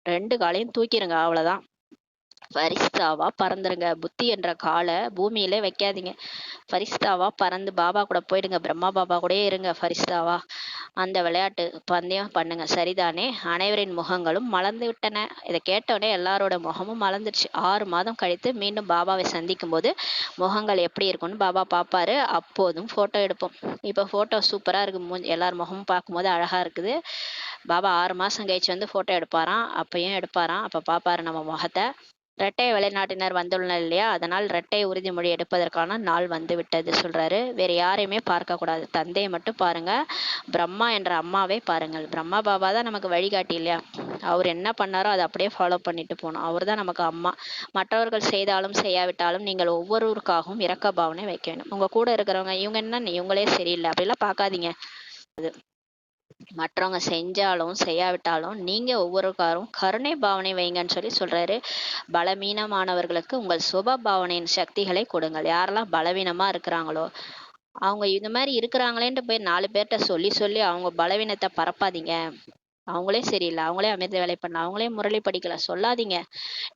2 காலையும் தூக்கிருங்க, அவ்வளோதான். ஃபரிஸ்தாவா பறந்துருங்க. புத்தி என்ற காலை பூமியிலே வைக்காதீங்க. ஃபரிஸ்தாவா பறந்து பாபா கூட போயிடுங்க. பிரம்மா பாபா கூடயே இருங்க ஃபரிஸ்தாவா. அந்த விளையாட்டு பந்தயம் பண்ணுங்க சரிதானே? அனைவரின் முகங்களும் மலர்ந்து விட்டன. இதை கேட்டோடனே எல்லாரோட முகமும் மலர்ந்துருச்சு. 6 மாதம் கழித்து மீண்டும் பாபாவை சந்திக்கும் போது முகங்கள் எப்படி இருக்கும்னு பாபா பார்ப்பாரு. அப்போதும் போட்டோ எடுப்போம். இப்போ போட்டோ சூப்பரா இருக்கு, எல்லார் முகமும் பார்க்கும்போது அழகா இருக்குது. பாபா 6 மாசம் கழிச்சு போட்டோ எடுப்பாராம். அப்பயும் எடுப்பாராம். அப்ப பார்ப்பாரு நம்ம முகத்தை. இரட்டை வெளிநாட்டினர் வந்துள்ளனர் இல்லையா? அதனால் இரட்டை உறுதிமொழி எடுப்பதற்கான நாள் வந்து விட்டது சொல்றாரு. வேற யாரையுமே பார்க்க கூடாது, தந்தையை மட்டும் பாருங்க. பிரம்மா என்ற அம்மாவை பாருங்கள். பிரம்மா பாபா தான் நமக்கு வழிகாட்டி இல்லையா? அவர் என்ன பண்ணாரோ அதை அப்படியே ஃபாலோ பண்ணிட்டு போகணும். அவர் தான் நமக்கு அம்மா. மற்றவர்கள் செய்தாலும் செய்யாவிட்டாலும் நீங்கள் ஒவ்வொருவருக்காகவும் இரக்க பாவனை வைக்க வேண்டும். உங்க கூட இருக்கிறவங்க இவங்க என்ன இவங்களே சரியில்லை அப்படிலாம் பார்க்காதீங்க. மற்றவங்க செஞ்சாலும் செய்யாவிட்டாலும் நீங்க ஒவ்வொருக்காரும் கருணை பாவனை வைங்கன்னு சொல்றாரு. பலவீனமானவர்களுக்கு உங்கள் சுப பாவனையின் சக்திகளை கொடுங்கள். யாரெல்லாம் பலவீனமா இருக்கிறாங்களோ அவங்க இந்த மாதிரி இருக்கிறாங்களேன்ட்டு போய் 4 பேர்கிட்ட சொல்லி சொல்லி அவங்க பலவீனத்தை பரப்பாதீங்க. அவங்களே சரியில்லை, அவங்களே அமிர்த வேலை பண்ண, அவங்களே முரளி படிக்கல சொல்லாதீங்க.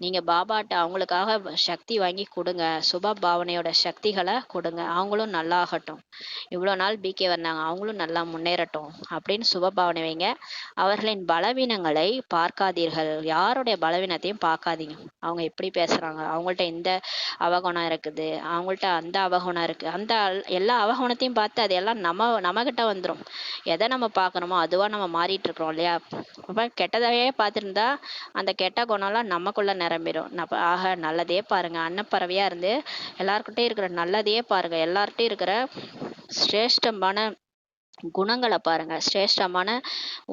நீங்க பாபாட்ட அவங்களுக்காக சக்தி வாங்கி கொடுங்க. சுப பாவனையோட சக்திகளை கொடுங்க. அவங்களும் நல்லா ஆகட்டும். இவ்வளோ நாள் பிகே வந்தாங்க, அவங்களும் நல்லா முன்னேறட்டும் அப்படின்னு சுப பாவனை வைங்க. அவர்களின் பலவீனங்களை பார்க்காதீர்கள். யாருடைய பலவீனத்தையும் பார்க்காதீங்க. அவங்க எப்படி பேசுறாங்க, அவங்கள்ட்ட இந்த அவகுணம் இருக்குது, அவங்கள்ட்ட அந்த அவகுணம் இருக்கு, அந்த எல்லா அவகுணத்தையும் பார்த்து அது எல்லாம் நம்மகிட்ட வந்துடும். எதை நம்ம பார்க்கணுமோ அதுவா நம்ம மாறிட்டு இருக்கிறோம் இல்லையா? அப்ப கெட்டதையே பார்த்துருந்தா அந்த கெட்ட குணம்லாம் நமக்குள்ள நிரம்பிடும். ஆக நல்லதே பாருங்க. அன்னப்பறவையா இருந்து எல்லார்கிட்டையும் இருக்கிற நல்லதையே பாருங்க. எல்லார்கிட்டையும் இருக்கிற சிரேஷ்டமான குணங்களை பாருங்க. சிரேஷ்டமான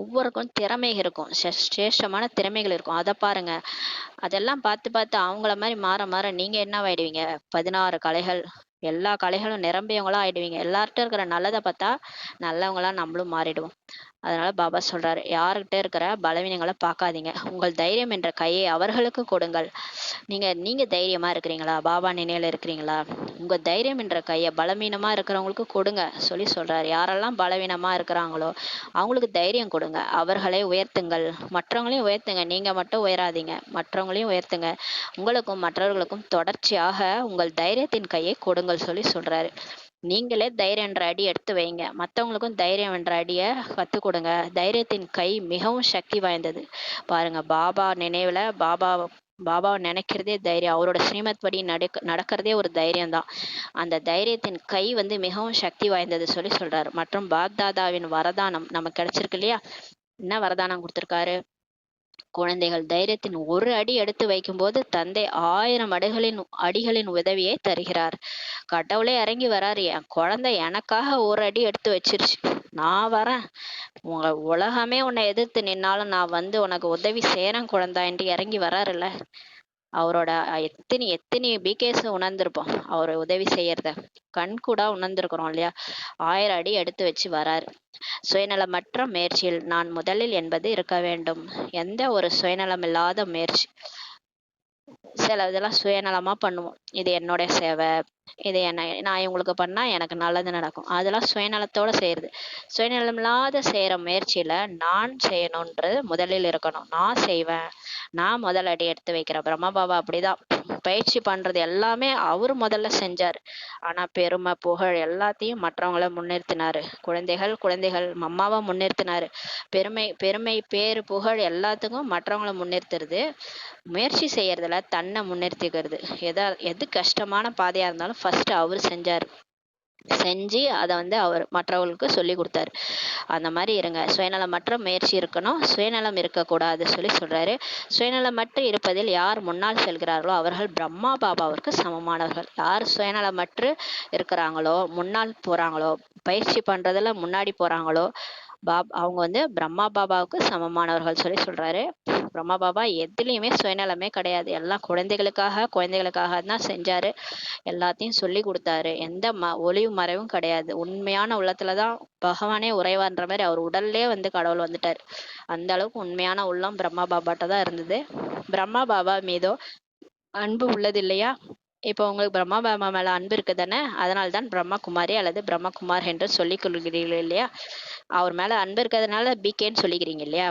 ஒவ்வொருக்கும் திறமை இருக்கும், சிரேஷ்டமான திறமைகள் இருக்கும், அதை பாருங்க. அதெல்லாம் பார்த்து பார்த்து அவங்கள மாதிரி மாற மாற நீங்க என்னவாயிடுவீங்க? 16 கலைகள், எல்லா கலைகளும் நிரம்பியவங்களா ஆயிடுவீங்க. எல்லார்ட்டும் இருக்கிற நல்லதை பார்த்தா நல்லவங்களா நம்மளும் மாறிடுவோம். அதனால பாபா சொல்றாரு, யார்கிட்ட இருக்கிற பலவீனங்கள பார்க்காதீங்க. உங்கள் தைரியம் என்ற கையை அவர்களுக்கு கொடுங்கள். நீங்க நீங்க தைரியமா இருக்கிறீங்களா? பாபா நினைவுல இருக்கிறீங்களா? உங்க தைரியம் என்ற கைய பலவீனமா இருக்கிறவங்களுக்கு கொடுங்க சொல்லி சொல்றாரு. யாரெல்லாம் பலவீனமா இருக்கிறாங்களோ, அவங்களுக்கு தைரியம் கொடுங்க. அவர்களை உயர்த்துங்கள். மற்றவங்களையும் உயர்த்துங்க. நீங்க மட்டும் உயராதீங்க. மற்றவங்களையும் உயர்த்துங்க. உங்களுக்கும் மற்றவர்களுக்கும் தொடர்ச்சியாக உங்கள் தைரியத்தின் கையை கொடுங்கள் சொல்லி சொல்றாரு. நீங்களே தைரியம் என்ற அடி எடுத்து வைங்க. மத்தவங்களுக்கும் தைரியம் என்ற அடிய கத்துக் கொடுங்க. தைரியத்தின் கை மிகவும் சக்தி வாய்ந்தது. பாருங்க, பாபா நினைவுல பாபாவ நினைக்கிறதே தைரியம். அவரோட ஸ்ரீமத் படி நடக்கிறதே ஒரு தைரியம் தான். அந்த தைரியத்தின் கை வந்து மிகவும் சக்தி வாய்ந்தது சொல்லி சொல்றாரு. மற்றும் பாப்தாதாவின் வரதானம் நமக்கு கிடைச்சிருக்கு இல்லையா? என்ன வரதானம் கொடுத்திருக்காரு? குழந்தைகள் தைரியத்தின் ஒரு அடி எடுத்து வைக்கும்போது தந்தை 1000 அடிகளின் உதவியை தருகிறார். கடவுளே இறங்கி வராரு. என் குழந்தை எனக்காக ஒரு அடி எடுத்து வச்சிருச்சு, நான் வரேன். உலகமே உன்னை எதிர்த்து நின்னாலும் நான் வந்து உனக்கு உதவி செய்யறேன் குழந்தாயின்ட்டு இறங்கி வராருல்ல. அவரோட எத்தனை எத்தனை பிகேஸ் உணர்ந்திருப்போம். அவர் உதவி செய்யறத கண் கூட உணர்ந்திருக்கிறோம் இல்லையா? 1000 அடி எடுத்து வச்சு வராரு. சுயநலமற்ற முயற்சியில் நான் முதலில் என்பது இருக்க வேண்டும். எந்த ஒரு சுயநலமில்லாத முயற்சி. சில இதெல்லாம் சுயநலமா பண்ணுவோம். இது என்னோட சேவை, இது நான் இவங்களுக்கு பண்ணா எனக்கு நல்லது நடக்கும். அதெல்லாம் சுயநலத்தோட செய்யறது. சுயநலமில்லாத செய்யற முயற்சியில நான் செய்யணும்ன்றது முதலில் இருக்கணும். நான் செய்வேன், நான் முதல் அடி எடுத்து வைக்கிறேன். பிரம்மா பாபா அப்படிதான் பயிற்சி பண்றது எல்லாமே அவரு முதல்ல செஞ்சாரு. ஆனா பெருமை புகழ் எல்லாத்தையும் மற்றவங்கள முன்னிறுத்தினாரு. குழந்தைகள் அம்மாவை முன்னிறுத்தினாரு. பெருமை பெருமை பேரு புகழ் எல்லாத்துக்கும் மற்றவங்கள முன்னிறுத்துறது. முயற்சி செய்யறதுல தன்னை முன்னிறுத்திக்கிறது. எது கஷ்டமான பாதையா இருந்தாலும் ஃபர்ஸ்ட் அவரு செஞ்சு அதை வந்து அவர் மற்றவர்களுக்கு சொல்லி கொடுத்தாரு. அந்த மாதிரி இருங்க. சுயநலமற்ற முயற்சி இருக்கணும், சுயநலம் இருக்கக்கூடாது சொல்லி சொல்றாரு. சுயநலமற்று இருப்பதில் யார் முன்னால் செல்கிறார்களோ அவர்கள் பிரம்மா பாபாவிற்கு சமமானவர்கள். யார் சுயநலமற்று இருக்கிறாங்களோ, முன்னால் போறாங்களோ, பயிற்சி பண்றதுல முன்னாடி போறாங்களோ, அவங்க வந்து பிரம்மா பாபாவுக்கு சமமானவர்கள் சொல்லி சொல்றாரு. பிரம்மா பாபா எதுலயுமே சுயநலமே கிடையாது. எல்லாம் குழந்தைகளுக்காக தான் செஞ்சாரு. எல்லாத்தையும் சொல்லி கொடுத்தாரு. எந்த ஒளிவு மறைவும் கிடையாது. உண்மையான உள்ளத்துலதான் பகவானே உறைவான்ற மாதிரி அவர் உடல்லே வந்து கடவுள் வந்துட்டாரு. அந்த அளவுக்கு உண்மையான உள்ளம் பிரம்மா பாபாட்ட தான் இருந்தது. பிரம்மா பாபா மீதோ அன்பு உள்ளது இல்லையா? இப்போ உங்களுக்கு பிரம்மா பாபா மேல அன்பு இருக்கு தானே? அதனால்தான் பிரம்மா குமாரி அல்லது பிரம்மகுமார் என்று சொல்லிக் கொள்கிறீர்கள் இல்லையா? அவர் மேல அன்பு இருக்கிறதுனால பிகேன்னு சொல்லிக்கிறீங்க இல்லையா?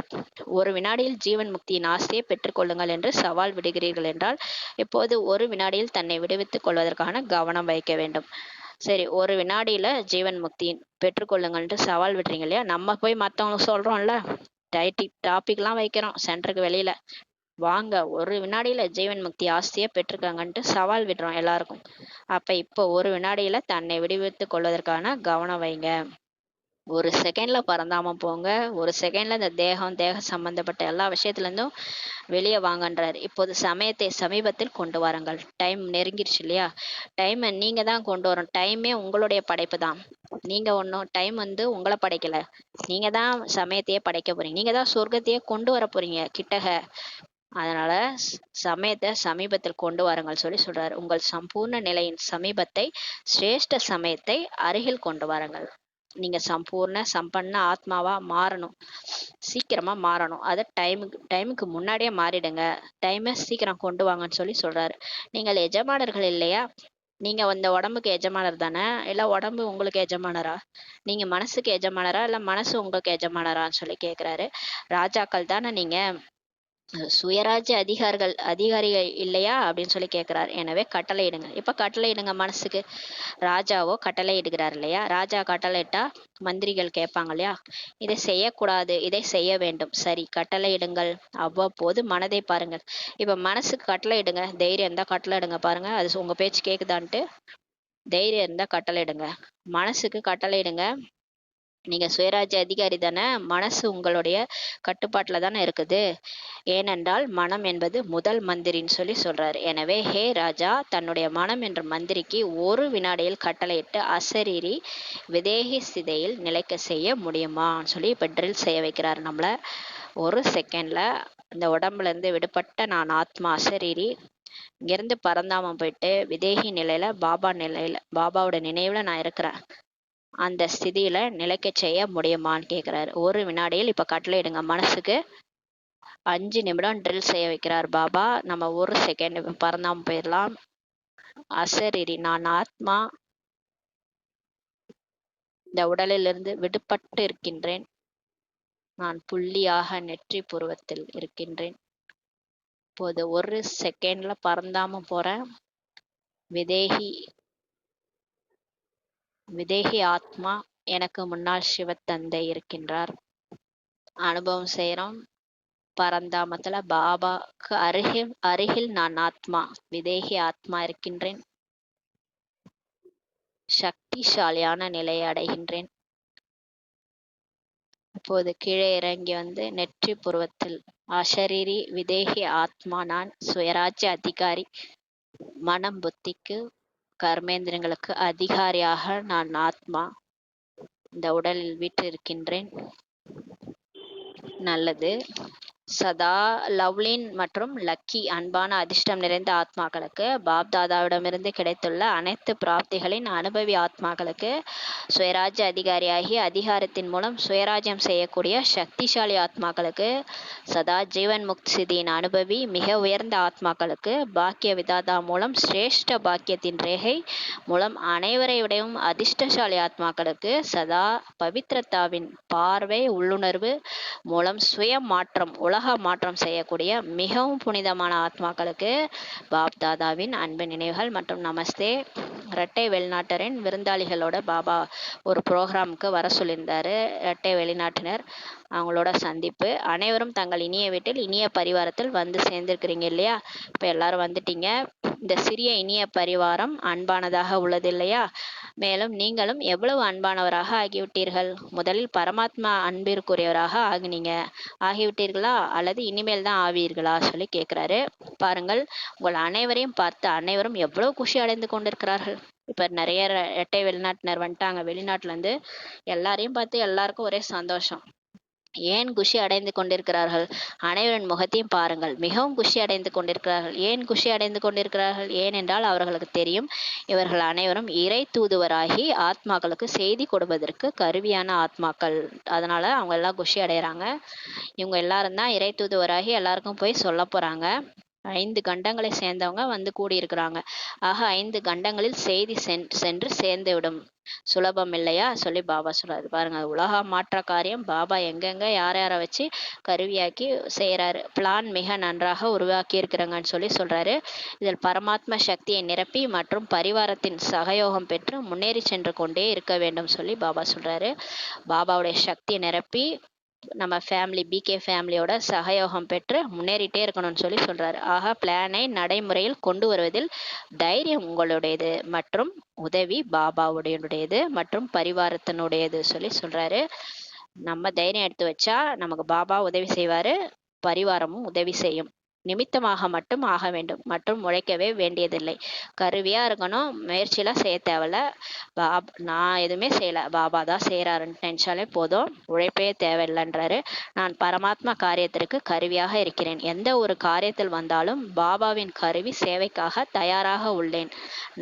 ஒரு வினாடியில் ஜீவன் முக்தியின் ஆசையை பெற்றுக்கொள்ளுங்கள் என்று சவால் விடுகிறீர்கள் என்றால் இப்போது ஒரு வினாடியில் தன்னை விடுவித்துக் கொள்வதற்கான கவனம் வைக்க வேண்டும். சரி, ஒரு வினாடியில ஜீவன் முக்தி பெற்றுக்கொள்ளுங்கள்ட்டு சவால் விடுறீங்க இல்லையா? நம்ம போய் மத்தவங்களுக்கு சொல்றோம்ல, டாபிக்லாம் வைக்கிறோம் சென்டருக்கு வெளியில, வாங்க ஒரு வினாடியில ஜீவன் முக்தி ஆசையை பெற்றுக்காங்கன்ட்டு சவால் விடுறோம் எல்லாருக்கும். அப்ப இப்போ ஒரு வினாடியில தன்னை விடுவித்துக் கொள்வதற்கான கவனம் வைங்க. ஒரு செகண்ட்ல பறந்தாம போங்க. ஒரு செகண்ட்ல இந்த தேக சம்பந்தப்பட்ட எல்லா விஷயத்துல இருந்தும் வெளியே வாங்கன்றாரு. இப்போது சமயத்தை சமீபத்தில் கொண்டு வாருங்கள். டைம் நெருங்கிருச்சு இல்லையா? டைமை நீங்க தான் கொண்டு வரணும். டைமே உங்களுடைய படைப்பு தான். நீங்க ஒன்றும் டைம் வந்து உங்களை படைக்கல. நீங்க தான் சமயத்தையே படைக்க போறீங்க. நீங்க தான் சொர்க்கத்தையே கொண்டு வர போறீங்க கிட்டக. அதனால சமயத்தை சமீபத்தில் கொண்டு வாருங்கள் சொல்லி சொல்றாரு. உங்கள் சம்பூர்ண நிலையின் சமீபத்தை, சிரேஷ்ட சமயத்தை அருகில் கொண்டு வாருங்கள். நீங்க சம்பூர்ண சம்பன்ன ஆத்மாவா மாறணும். சீக்கிரமா மாறணும். அதை டைமுக்கு முன்னாடியே மாறிடுங்க. டைமை சீக்கிரம் கொண்டு வாங்கன்னு சொல்லி சொல்றாரு. நீங்கள் எஜமானர்கள் இல்லையா? நீங்க இந்த உடம்புக்கு எஜமானர் தானே? இல்ல உடம்பு உங்களுக்கு எஜமானரா? நீங்க மனசுக்கு எஜமானரா இல்ல மனசு உங்களுக்கு எஜமானரான்னு சொல்லி கேக்குறாரு. ராஜாக்கள் தானே நீங்க, சுயராஜ்ய அதிகாரிகள் இல்லையா அப்படின்னு சொல்லி கேட்கிறார். எனவே கட்டளையிடுங்க. இப்ப கட்டளையிடுங்க மனசுக்கு. ராஜாவோ கட்டளை இடுகிறார் இல்லையா? ராஜா கட்டளையிட்டா மந்திரிகள் கேட்பாங்க இல்லையா? இதை செய்யக்கூடாது, இதை செய்ய வேண்டும். சரி, கட்டளையிடுங்கள். அவ்வப்போது மனதை பாருங்கள். இப்ப மனசுக்கு கட்டளையிடுங்க. தைரியம் இருந்தா கட்டளையிடுங்க. பாருங்க அது உங்க பேச்சு கேக்குதான்ட்டு. தைரியம் இருந்தா கட்டளையிடுங்க. மனசுக்கு கட்டளையிடுங்க. நீங்க சுயராஜ்ய அதிகாரி தானே? மனசு உங்களுடைய கட்டுப்பாட்டுல தானே இருக்குது. ஏனென்றால் மனம் என்பது முதல் மந்திரின்னு சொல்லி சொல்றாரு. எனவே ஹே ராஜா, தன்னுடைய மனம் என்ற மந்திரிக்கு ஒரு வினாடியில் கட்டளையிட்டு அசரீரி விதேகி சிதையில் நிலைக்க செய்ய முடியுமான்னு சொல்லி இப்ப ட்ரில் செய்ய வைக்கிறாரு நம்மள. ஒரு செகண்ட்ல இந்த உடம்புல இருந்து விடுபட்ட நான் ஆத்மா அசரீரி இங்கிருந்து பரந்தாம போயிட்டு விதேகி நிலையில பாபாவோட நினைவுல நான் இருக்கிறேன். அந்த ஸ்திதியில நிலைக்கச் செய்ய முடியுமான்னு கேட்குறாரு. ஒரு வினாடியில் இப்போ கட்டளையிடுங்க மனசுக்கு 5 நிமிடம் ட்ரில் செய்ய வைக்கிறார் பாபா. நம்ம ஒரு செகண்ட் பறந்தாம போயிடலாம். அசரீரி, நான் ஆத்மா இந்த உடலிலிருந்து விடுபட்டு இருக்கின்றேன். நான் புள்ளியாக நெற்றி புருவத்தில் இருக்கின்றேன். இப்போது ஒரு செகண்ட்ல பறந்தாம போறேன். விதேகி விதேகி ஆத்மா எனக்கு முன்னால் சிவத்தந்தை இருக்கின்றார். அனுபவம் செய்கிறோம். பரந்தாமத்துல பாபாக்கு அருகில் அருகில் நான் ஆத்மா, விதேகி ஆத்மா இருக்கின்றேன். சக்திசாலியான நிலையை அடைகின்றேன். இப்போது கீழே இறங்கி வந்து நெற்றி புருவத்தில் அஷரீரி விதேகி ஆத்மா, நான் சுயராஜ்ய அதிகாரி, மனம் புத்திக்கு கர்மேந்திரங்களுக்கு அதிகாரியாக நான் ஆத்மா இந்த உடலில் வீற்றிருக்கின்றேன். நல்லது. சதா லவ்லின் மற்றும் லக்கி அன்பான அதிர்ஷ்டம் நிறைந்த ஆத்மாக்களுக்கு பாப்தாதாவிடமிருந்து கிடைத்துள்ள அனைத்து பிராப்திகளின் அனுபவி ஆத்மாக்களுக்கு சுயராஜ்ய அதிகாரியாகி அதிகாரத்தின் மூலம் சுயராஜ்யம் செய்யக்கூடிய சக்திசாலி ஆத்மாக்களுக்கு சதா ஜீவன் முக்தி சிதியின் அனுபவி மிக உயர்ந்த ஆத்மாக்களுக்கு பாக்கிய விதாதா மூலம் சிரேஷ்ட பாக்கியத்தின் ரேகை மூலம் அனைவரை விடவும் அதிர்ஷ்டசாலி ஆத்மாக்களுக்கு சதா பவித்ரதாவின் பார்வை உள்ளுணர்வு மூலம் சுய மாற்றம் உலக மாற்றம் செய்யக்கூடிய மிகவும் புனிதமான ஆத்மாக்களுக்கு பாப்தாதாவின் அன்பு நினைவுகள் மற்றும் நமஸ்தே. இரட்டை வெளிநாட்டரின் விருந்தாளிகளோட பாபா ஒரு ப்ரோக்ராமுக்கு வர சொல்லியிருந்தாரு. இரட்டை வெளிநாட்டினர் அவங்களோட சந்திப்பு. அனைவரும் தங்கள் இனிய வீட்டில் இனிய பரிவாரத்தில் வந்து சேர்ந்திருக்கிறீங்க இல்லையா? இப்போ எல்லாரும் வந்துட்டீங்க. இந்த சிறிய இனிய பரிவாரம் அன்பானதாக உள்ளது இல்லையா? மேலும் நீங்களும் எவ்வளவு அன்பானவராக ஆகிவிட்டீர்கள்? முதலில் பரமாத்மா அன்பிற்குரியவராக ஆகிவிட்டீர்களா அல்லது இனிமேல் தான் ஆவீர்களா சொல்லி கேட்குறாரு. பாருங்கள், உங்கள் அனைவரையும் பார்த்து அனைவரும் எவ்வளவு குஷி அடைந்து கொண்டிருக்கிறார்கள். இப்போ நிறைய இரட்டை வெளிநாட்டினர் வந்துட்டாங்க. வெளிநாட்டிலேருந்து எல்லாரையும் பார்த்து எல்லாருக்கும் ஒரே சந்தோஷம். ஏன் குஷி அடைந்து கொண்டிருக்கிறார்கள்? அனைவரின் முகத்தையும் பாருங்கள், மிகவும் குஷி அடைந்து கொண்டிருக்கிறார்கள். ஏன் குஷி அடைந்து கொண்டிருக்கிறார்கள்? ஏனென்றால் அவர்களுக்கு தெரியும், இவர்கள் அனைவரும் இறை தூதுவராகி ஆத்மாக்களுக்கு செய்தி கொடுப்பதற்கு கருவியான ஆத்மாக்கள். அதனால அவங்க எல்லாம் குஷி அடைகிறாங்க. இவங்க எல்லாரும் தான் இறை தூதுவராகி எல்லாருக்கும் போய் சொல்ல போறாங்க. 5 கண்டங்களை சேர்ந்தவங்க வந்து கூடியிருக்கிறாங்க. ஆக 5 கண்டங்களில் செய்தி சென்று சேர்ந்து விடும். சுலபம் இல்லையா சொல்லி பாபா சொல்றாரு. பாருங்க, உலக மாற்ற காரியம் பாபா எங்கெங்க யாரை வச்சு கருவியாக்கி செய்யறாரு. பிளான் மிக நன்றாக உருவாக்கி இருக்கிறாங்கன்னு சொல்லி சொல்றாரு. இதில் பரமாத்ம சக்தியை நிரப்பி மற்றும் பரிவாரத்தின் சகயோகம் பெற்று முன்னேறி சென்று கொண்டே இருக்க வேண்டும் சொல்லி பாபா சொல்றாரு. பாபாவுடைய சக்தியை நிரப்பி நம்ம ஃபேமிலி பிகே ஃபேமிலியோட சகயோகம் பெற்று முன்னேறிட்டே இருக்கணும்னு சொல்லி சொல்றாரு. ஆக பிளானை நடைமுறையில் கொண்டு வருவதில் தைரியம் உங்களுடையது மற்றும் உதவி பாபாவுடையது மற்றும் பரிவாரத்தினுடையது சொல்லி சொல்றாரு. நம்ம தைரியம் எடுத்து வச்சா நமக்கு பாபா உதவி செய்வாரு, பரிவாரமும் உதவி செய்யும். நிமித்தமாக மட்டும் ஆக வேண்டும் மற்றும் உழைக்கவே வேண்டியதில்லை. கருவியா இருக்கணும், முயற்சியெல்லாம் செய்ய தேவையில்ல. நான் எதுவுமே செய்யல, பாபா தான் செய்யறாருன்னு நினைச்சாலே போதும், உழைப்பே தேவையில்லைன்றாரு. நான் பரமாத்மா காரியத்திற்கு கருவியாக இருக்கிறேன். எந்த ஒரு காரியத்தில் வந்தாலும் பாபாவின் கருவி சேவைக்காக தயாராக உள்ளேன்.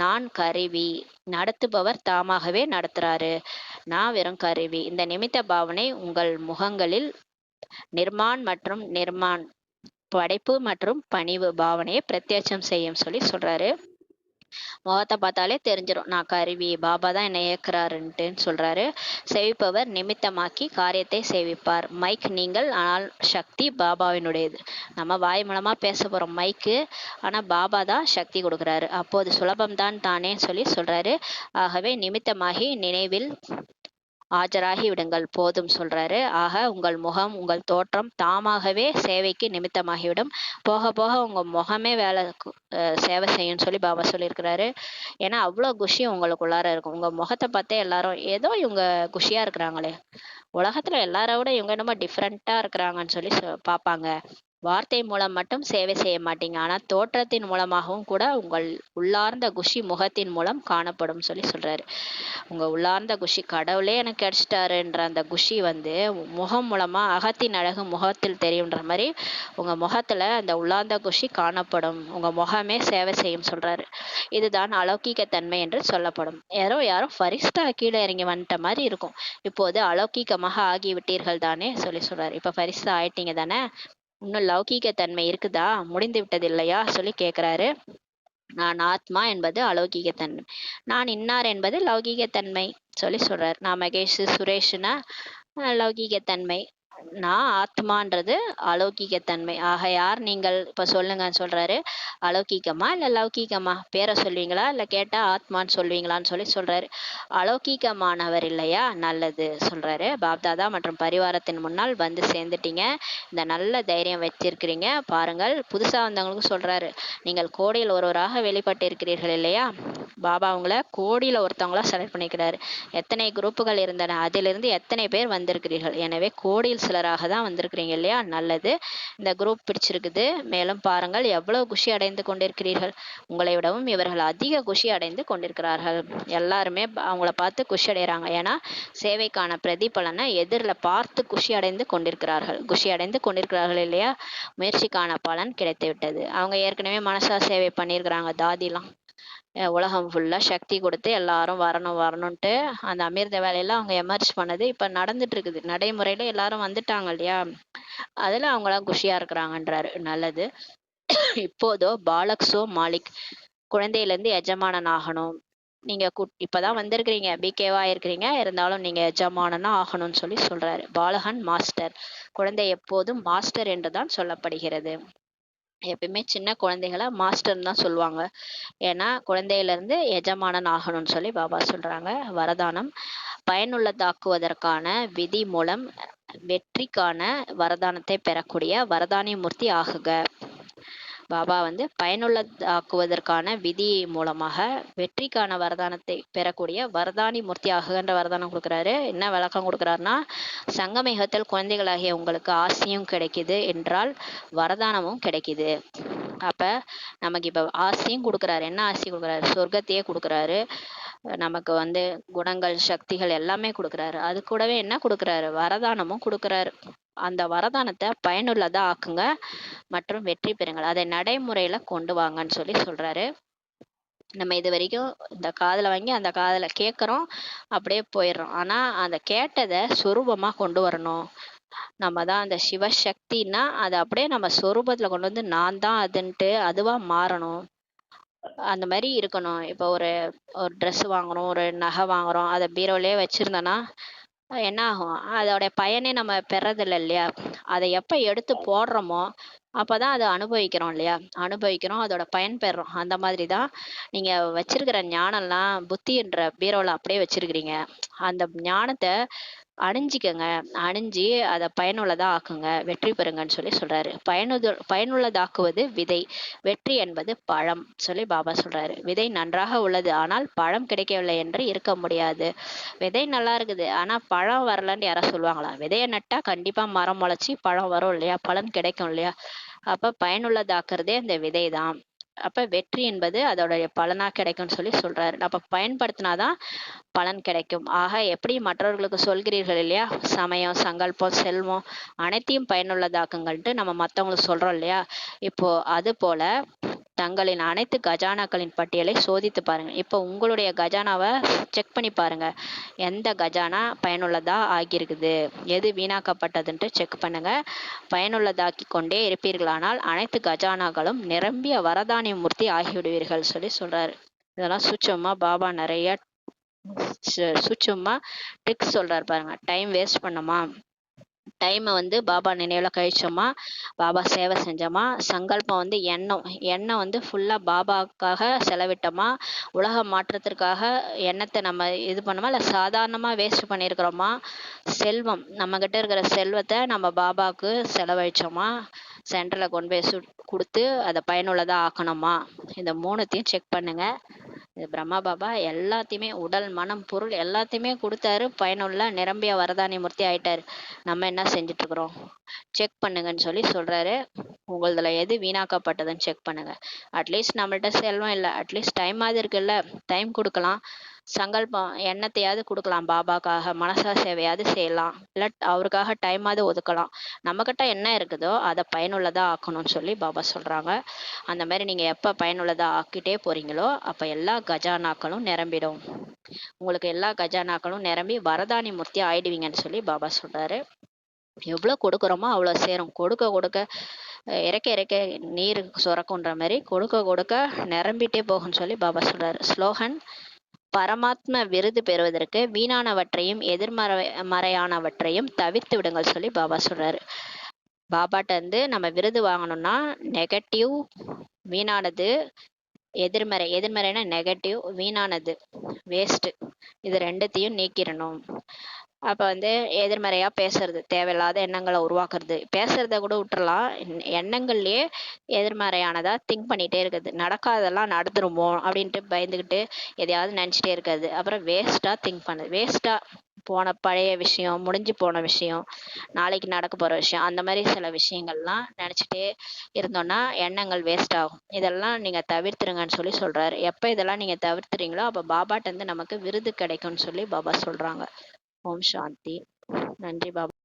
நான் கருவி, நடத்துபவர் தாமாகவே நடத்துறாரு. நான் வெறும் கருவி. இந்த நிமித்த பாவனை உங்கள் முகங்களில் நிர்மான் மற்றும் நிர்மான் படைப்பு மற்றும் பணிவு பாவனையை பிரத்யட்சம் செய்யும் சொல்லி சொல்றாரு. முகத்தை பார்த்தாலே தெரிஞ்சிடும், நான் கருவி, பாபா தான் என்னை இயக்குறாருன்ட்டு சொல்றாரு. செவிப்பவர் நிமித்தமாக்கி காரியத்தை செய்விப்பார். மைக் நீங்கள், ஆனால் சக்தி பாபாவினுடையது. நம்ம வாய் மூலமா பேச போறோம் மைக்கு, ஆனா பாபா தான் சக்தி கொடுக்குறாரு. அப்போது சுலபம்தான் தானே சொல்லி சொல்றாரு. ஆகவே நிமித்தமாகி நினைவில் ஆஜராகி விடுங்கள் போதும் சொல்றாரு. ஆக உங்கள் முகம், உங்கள் தோற்றம் தாமாகவே சேவைக்கு நிமித்தமாகிவிடும். போக போக உங்க முகமே வேலை சேவை செய்யும் சொல்லி பாபா சொல்லியிருக்கிறாரு. ஏன்னா அவ்வளோ குஷி உங்களுக்குள்ளார இருக்கும். உங்க முகத்தை பார்த்தே எல்லாரும் ஏதோ இவங்க குஷியா இருக்கிறாங்களே, உலகத்துல எல்லார விட இவங்க என்னமோ டிஃப்ரெண்டா இருக்கிறாங்கன்னு சொல்லி பார்ப்பாங்க. வார்த்தை மூலம் மட்டும் சேவை செய்ய மாட்டீங்க. ஆனா தோற்றத்தின் மூலமாகவும் கூட உங்கள் உள்ளார்ந்த குஷி முகத்தின் மூலம் காணப்படும் சொல்லி சொல்றாரு. உங்க உள்ளார்ந்த குஷி கடவுளே எனக்கு கிடைச்சிட்டாருன்ற அந்த குஷி வந்து முகம் மூலமா அகத்தின் அழகு முகத்தில் தெரியுன்ற மாதிரி உங்க முகத்துல அந்த உள்ளார்ந்த குஷி காணப்படும். உங்க முகமே சேவை செய்யும் சொல்றாரு. இதுதான் அலௌகிக தன்மை என்று சொல்லப்படும். யாரோ ஃபரிஸ்தா கீழே இறங்கி வந்துட்ட மாதிரி இருக்கும். இப்போது அலௌகிகமாக ஆகிவிட்டீர்கள் தானே சொல்லி சொல்றாரு. இப்ப ஃபரிஸ்தா ஆயிட்டீங்க தானே, இன்னும் லௌகீக தன்மை இருக்குதா, முடிந்து விட்டது இல்லையா சொல்லி கேட்கிறாரு. நான் ஆத்மா என்பது அலௌகீக தன்மை, நான் இன்னார் என்பது லௌகீக தன்மை சொல்லி சொல்றாரு. நான் மகேஷ் சுரேஷ்னா லௌகீக தன்மை, நான் ஆத்மான்றது அலௌகிக தன்மை. ஆக யார் நீங்கள் இப்ப சொல்லுங்கன்னு சொல்றாரு. அலௌகிகமா இல்ல லௌகீகமா, பேரை சொல்வீங்களா இல்ல கேட்டா ஆத்மான்னு சொல்வீங்களான்னு சொல்லி சொல்றாரு. அலௌகீகமானவர் இல்லையா, நல்லது சொல்றாரு. பாப்தாதா மற்றும் பரிவாரத்தின் முன்னால் வந்து சேர்ந்துட்டீங்க, இந்த நல்ல தைரியம் வச்சிருக்கிறீங்க பாருங்கள். புதுசா வந்தவங்களுக்கு சொல்றாரு, நீங்கள் கோடியில் ஒருவராக வெளிப்பட்டு இருக்கிறீர்கள் இல்லையா. பாபா உங்களை கோடியில ஒருத்தவங்களா செலக்ட் பண்ணிக்கிறாரு. எத்தனை குரூப்புகள் இருந்தன, அதிலிருந்து எத்தனை பேர் வந்திருக்கிறீர்கள், எனவே கோடியில் சிலராக தான் வந்திருக்கிறீங்க இல்லையா, நல்லது. இந்த குரூப் பிடிச்சிருக்குது, மேலும் பாருங்கள் எவ்வளவு குஷி அடைந்து கொண்டிருக்கிறீர்கள். உங்களை விடவும் இவர்கள் அதிக குஷி அடைந்து கொண்டிருக்கிறார்கள். எல்லாருமே அவங்கள பார்த்து குஷி அடைகிறாங்க. ஏன்னா சேவைக்கான பிரதிபலனை எதிரில் பார்த்து குஷி அடைந்து கொண்டிருக்கிறார்கள். குஷி அடைந்து கொண்டிருக்கிறார்கள் இல்லையா, முயற்சிக்கான பலன் கிடைத்து விட்டது. அவங்க ஏற்கனவே மனசா சேவை பண்ணியிருக்கிறாங்க. தாதிலாம் உலகம் ஃபுல்லா சக்தி கொடுத்து எல்லாரும் வரணும் வரணும்ட்டு அந்த அமிர்த வேலையெல்லாம் அவங்க எமர்ஜ் பண்ணது இப்ப நடந்துட்டு இருக்குது. நடைமுறையில எல்லாரும் வந்துட்டாங்க இல்லையா, அதுல அவங்களாம் குஷியா இருக்கிறாங்கன்றாரு. நல்லது. இப்போதோ பாலக்ஸோ மாலிக், குழந்தையில இருந்து எஜமானன் ஆகணும். நீங்க இப்பதான் வந்திருக்கிறீங்க, பிகேவா இருக்கிறீங்க, இருந்தாலும் நீங்க எஜமானனா ஆகணும்னு சொல்லி சொல்றாரு. பாலகன் மாஸ்டர், குழந்தை எப்போதும் மாஸ்டர் என்றுதான் சொல்லப்படுகிறது. எப்பயுமே சின்ன குழந்தைகளை மாஸ்டர்னு தான் சொல்லுவாங்க. ஏன்னா குழந்தையில இருந்து எஜமானன் ஆகணும்னு சொல்லி பாபா சொல்றாங்க. வரதானம், பயனுள்ளதாக்குவதற்கான விதி மூலம் வெற்றிக்கான வரதானத்தை பெறக்கூடிய வரதானி மூர்த்தி ஆகுக. பாபா வந்து பயனுள்ளதாக்குவதற்கான விதி மூலமாக வெற்றிக்கான வரதானத்தை பெறக்கூடிய வரதானி மூர்த்தி ஆகுகின்ற வரதானம் கொடுக்குறாரு. என்ன விளக்கம் கொடுக்குறாருன்னா, சங்கமேகத்தில் குழந்தைகளாகிய உங்களுக்கு ஆசையும் கிடைக்குது என்றால் வரதானமும் கிடைக்குது. அப்ப நமக்கு இப்ப ஆசையும் கொடுக்குறாரு. என்ன ஆசை கொடுக்குறாரு, சொர்க்கத்தையே கொடுக்குறாரு. நமக்கு வந்து குணங்கள் சக்திகள் எல்லாமே கொடுக்குறாரு. அது கூடவே என்ன கொடுக்குறாரு, வரதானமும் கொடுக்குறாரு. அந்த வரதானத்தை பயனுள்ளதா ஆக்குங்க மற்றும் வெற்றி பெறுங்கள், அதை நடைமுறையில கொண்டு வாங்கன்னு சொல்லி சொல்றாரு. நம்ம இது வரைக்கும் இந்த காதுல வாங்கி அந்த காதுல கேட்குறோம், அப்படியே போயிடுறோம். ஆனா அந்த கேட்டதை சொரூபமா கொண்டு வரணும். நம்ம தான் அந்த சிவசக்தின்னா அதை அப்படியே நம்ம சொரூபத்துல கொண்டு வந்து நான் தான் அதுன்ட்டு அதுவா மாறணும். அந்த மாதிரி இருக்கணும். இப்போ ஒரு ஒரு ட்ரெஸ் வாங்குறோம், ஒரு நகை வாங்குறோம், அதை பீரோலயே வச்சிருந்தோன்னா என்ன ஆகும், அதோடைய பயனே நம்ம பெறதில்லை இல்லையா. அதை எப்போ எடுத்து போடுறோமோ அப்பதான் அதை அனுபவிக்கிறோம் இல்லையா, அனுபவிக்கிறோம், அதோட பயன் பெறுறோம். அந்த மாதிரி தான் நீங்க வச்சிருக்கிற ஞானம்லாம் புத்தின்ற பீரோல அப்படியே வச்சிருக்கிறீங்க. அந்த ஞானத்தை அணிஞ்சிக்கங்க, அணிஞ்சு அதை பயனுள்ளதா ஆக்குங்க, வெற்றி பெறுங்கன்னு சொல்லி சொல்றாரு. பயனுள்ளதாக்குவது விதை, வெற்றி என்பது பழம் சொல்லி பாபா சொல்றாரு. விதை நன்றாக உள்ளது, ஆனால் பழம் கிடைக்கவில்லை என்று இருக்க முடியாது. விதை நல்லா இருக்குது, ஆனா பழம் வரலன்னு யாரா சொல்லுவாங்களா? விதையை நட்டா கண்டிப்பா மரம் முளைச்சி பழம் வரும் இல்லையா, பலன் கிடைக்கும் இல்லையா. அப்ப பயனுள்ளதாக்குறதே அந்த விதை தான். அப்ப வெற்றி என்பது அதோடைய பலனா கிடைக்கும்னு சொல்லி சொல்றாரு. அப்ப பயன்படுத்தினாதான் பலன் கிடைக்கும். ஆக எப்படி மற்றவர்களுக்கு சொல்கிறீர்கள் இல்லையா, சமயம் சங்கல்பம் செல்வம் அனைத்தையும் பயனுள்ளதாக்குங்கள்ட்டு நம்ம மற்றவங்களுக்கு சொல்றோம் இல்லையா, இப்போ அது போல தங்களின் அனைத்து கஜானாக்களின் பட்டியலை சோதித்து பாருங்க. இப்போ உங்களுடைய கஜானாவை செக் பண்ணி பாருங்க, எந்த கஜானா பயனுள்ளதா ஆகியிருக்குது, எது வீணாக்கப்பட்டதுன்ட்டு செக் பண்ணுங்க. பயனுள்ளதாக்கி கொண்டே இருப்பீர்களானால் அனைத்து கஜானாக்களும் நிரம்பிய வரதானிய மூர்த்தி ஆகிவிடுவீர்கள் சொல்லி சொல்றாரு. இதெல்லாம் சூட்சமா பாபா நிறைய சூட்சமா ட்ரிக்ஸ் சொல்றாரு பாருங்க. டைம் வேஸ்ட் பண்ணோமா, டைமை வந்து பாபா நினைவுல கழிச்சோமா, பாபா சேவை செஞ்சோமா, சங்கல்பம் வந்து எண்ணம் வந்து ஃபுல்லா பாபாவுக்காக செலவிட்டோமா, உலக மாற்றத்திற்காக எண்ணத்தை நம்ம இது பண்ணோமா, இல்லை சாதாரணமா வேஸ்ட் பண்ணியிருக்கிறோமா, செல்வம் நம்ம கிட்ட இருக்கிற செல்வத்தை நம்ம பாபாவுக்கு செலவழிச்சோமா, சென்டர்ல கொண்டு போய் கொடுத்து அதை பயனுள்ளதா ஆக்கணுமா, இந்த மூணுத்தையும் செக் பண்ணுங்க. இது பிரம்மா பாபா எல்லாத்தையுமே உடல் மனம் பொருள் எல்லாத்தையுமே கொடுத்தாரு, பயனுள்ள நிரம்பிய வரதானி மூர்த்தி ஆயிட்டாரு. நம்ம என்ன செஞ்சுட்டு இருக்கிறோம்? செக் பண்ணுங்கன்னு சொல்லி சொல்கிறாரு. உங்களதுல எது வீணாக்கப்பட்டதுன்னு செக் பண்ணுங்க. அட்லீஸ்ட் நம்மள்ட்ட செல்வம் இல்லை, அட்லீஸ்ட் டைமாவது இருக்குல்ல, டைம் கொடுக்கலாம். சங்கல்பம் எண்ணத்தையாவது கொடுக்கலாம், பாபாக்காக மனசா சேவையாவது செய்யலாம், இல்லை அவருக்காக டைமாவது ஒதுக்கலாம். நம்மக்கிட்ட என்ன இருக்குதோ அதை பயனுள்ளதாக ஆக்கணும்னு சொல்லி பாபா சொல்கிறாங்க. அந்த மாதிரி நீங்கள் எப்போ பயனுள்ளதாக ஆக்கிட்டே போகிறீங்களோ அப்போ எல்லா கஜானாக்களும் நிரம்பிடும். உங்களுக்கு எல்லா கஜானாக்களும் நிரம்பி வரதானி மூர்த்தி ஆயிடுவீங்கன்னு சொல்லி பாபா சொல்கிறாரு. எவ்வளோ கொடுக்குறோமோ அவ்வளோ சேரும். கொடுக்க கொடுக்க இறக்க இறக்க நீர் சுரக்குன்ற மாதிரி கொடுக்க கொடுக்க நிரம்பிட்டே போகும்னு சொல்லி பாபா சொல்கிறாரு. ஸ்லோகன்: பரமாத்ம விருது பெறுவதற்கு வீணானவற்றையும் எதிர்மறையானவற்றையும் தவிர்த்து விடுங்கள் சொல்லி பாபா சொல்கிறாரு. பாபாட்ட இருந்து நம்ம விருது வாங்கணும்னா நெகட்டிவ் வீணானது, எதிர்மறைனா நெகட்டிவ், வீணானது வேஸ்ட்டு, இது ரெண்டுத்தையும் நீக்கிடணும். அப்போ எதிர்மறையாக பேசுறது, தேவையில்லாத எண்ணங்களை உருவாக்குறது, பேசுறத கூட விட்டுறலாம், எண்ணங்கள்லேயே எதிர்மறையானதாக திங்க் பண்ணிகிட்டே இருக்குது. நடக்காதெல்லாம் நடந்துருமோ அப்படின்ட்டு பயந்துக்கிட்டு எதையாவது நினச்சிட்டே இருக்காது. அப்புறம் வேஸ்ட்டாக திங்க் பண்ணுது, வேஸ்ட்டாக போன பழைய விஷயம், முடிஞ்சு போன விஷயம், நாளைக்கு நடக்க போகிற விஷயம், அந்த மாதிரி சில விஷயங்கள்லாம் நினச்சிட்டே இருந்தோன்னா எண்ணங்கள் வேஸ்ட் ஆகும். இதெல்லாம் நீங்கள் தவிர்த்துருங்கன்னு சொல்லி சொல்கிறாரு. எப்போ இதெல்லாம் நீங்கள் தவிர்த்துறீங்களோ அப்போ பாபாட்டேருந்து நமக்கு விருது கிடைக்கும்னு சொல்லி பாபா சொல்கிறாங்க. ஓம் சாந்தி. நன்றி பாபா.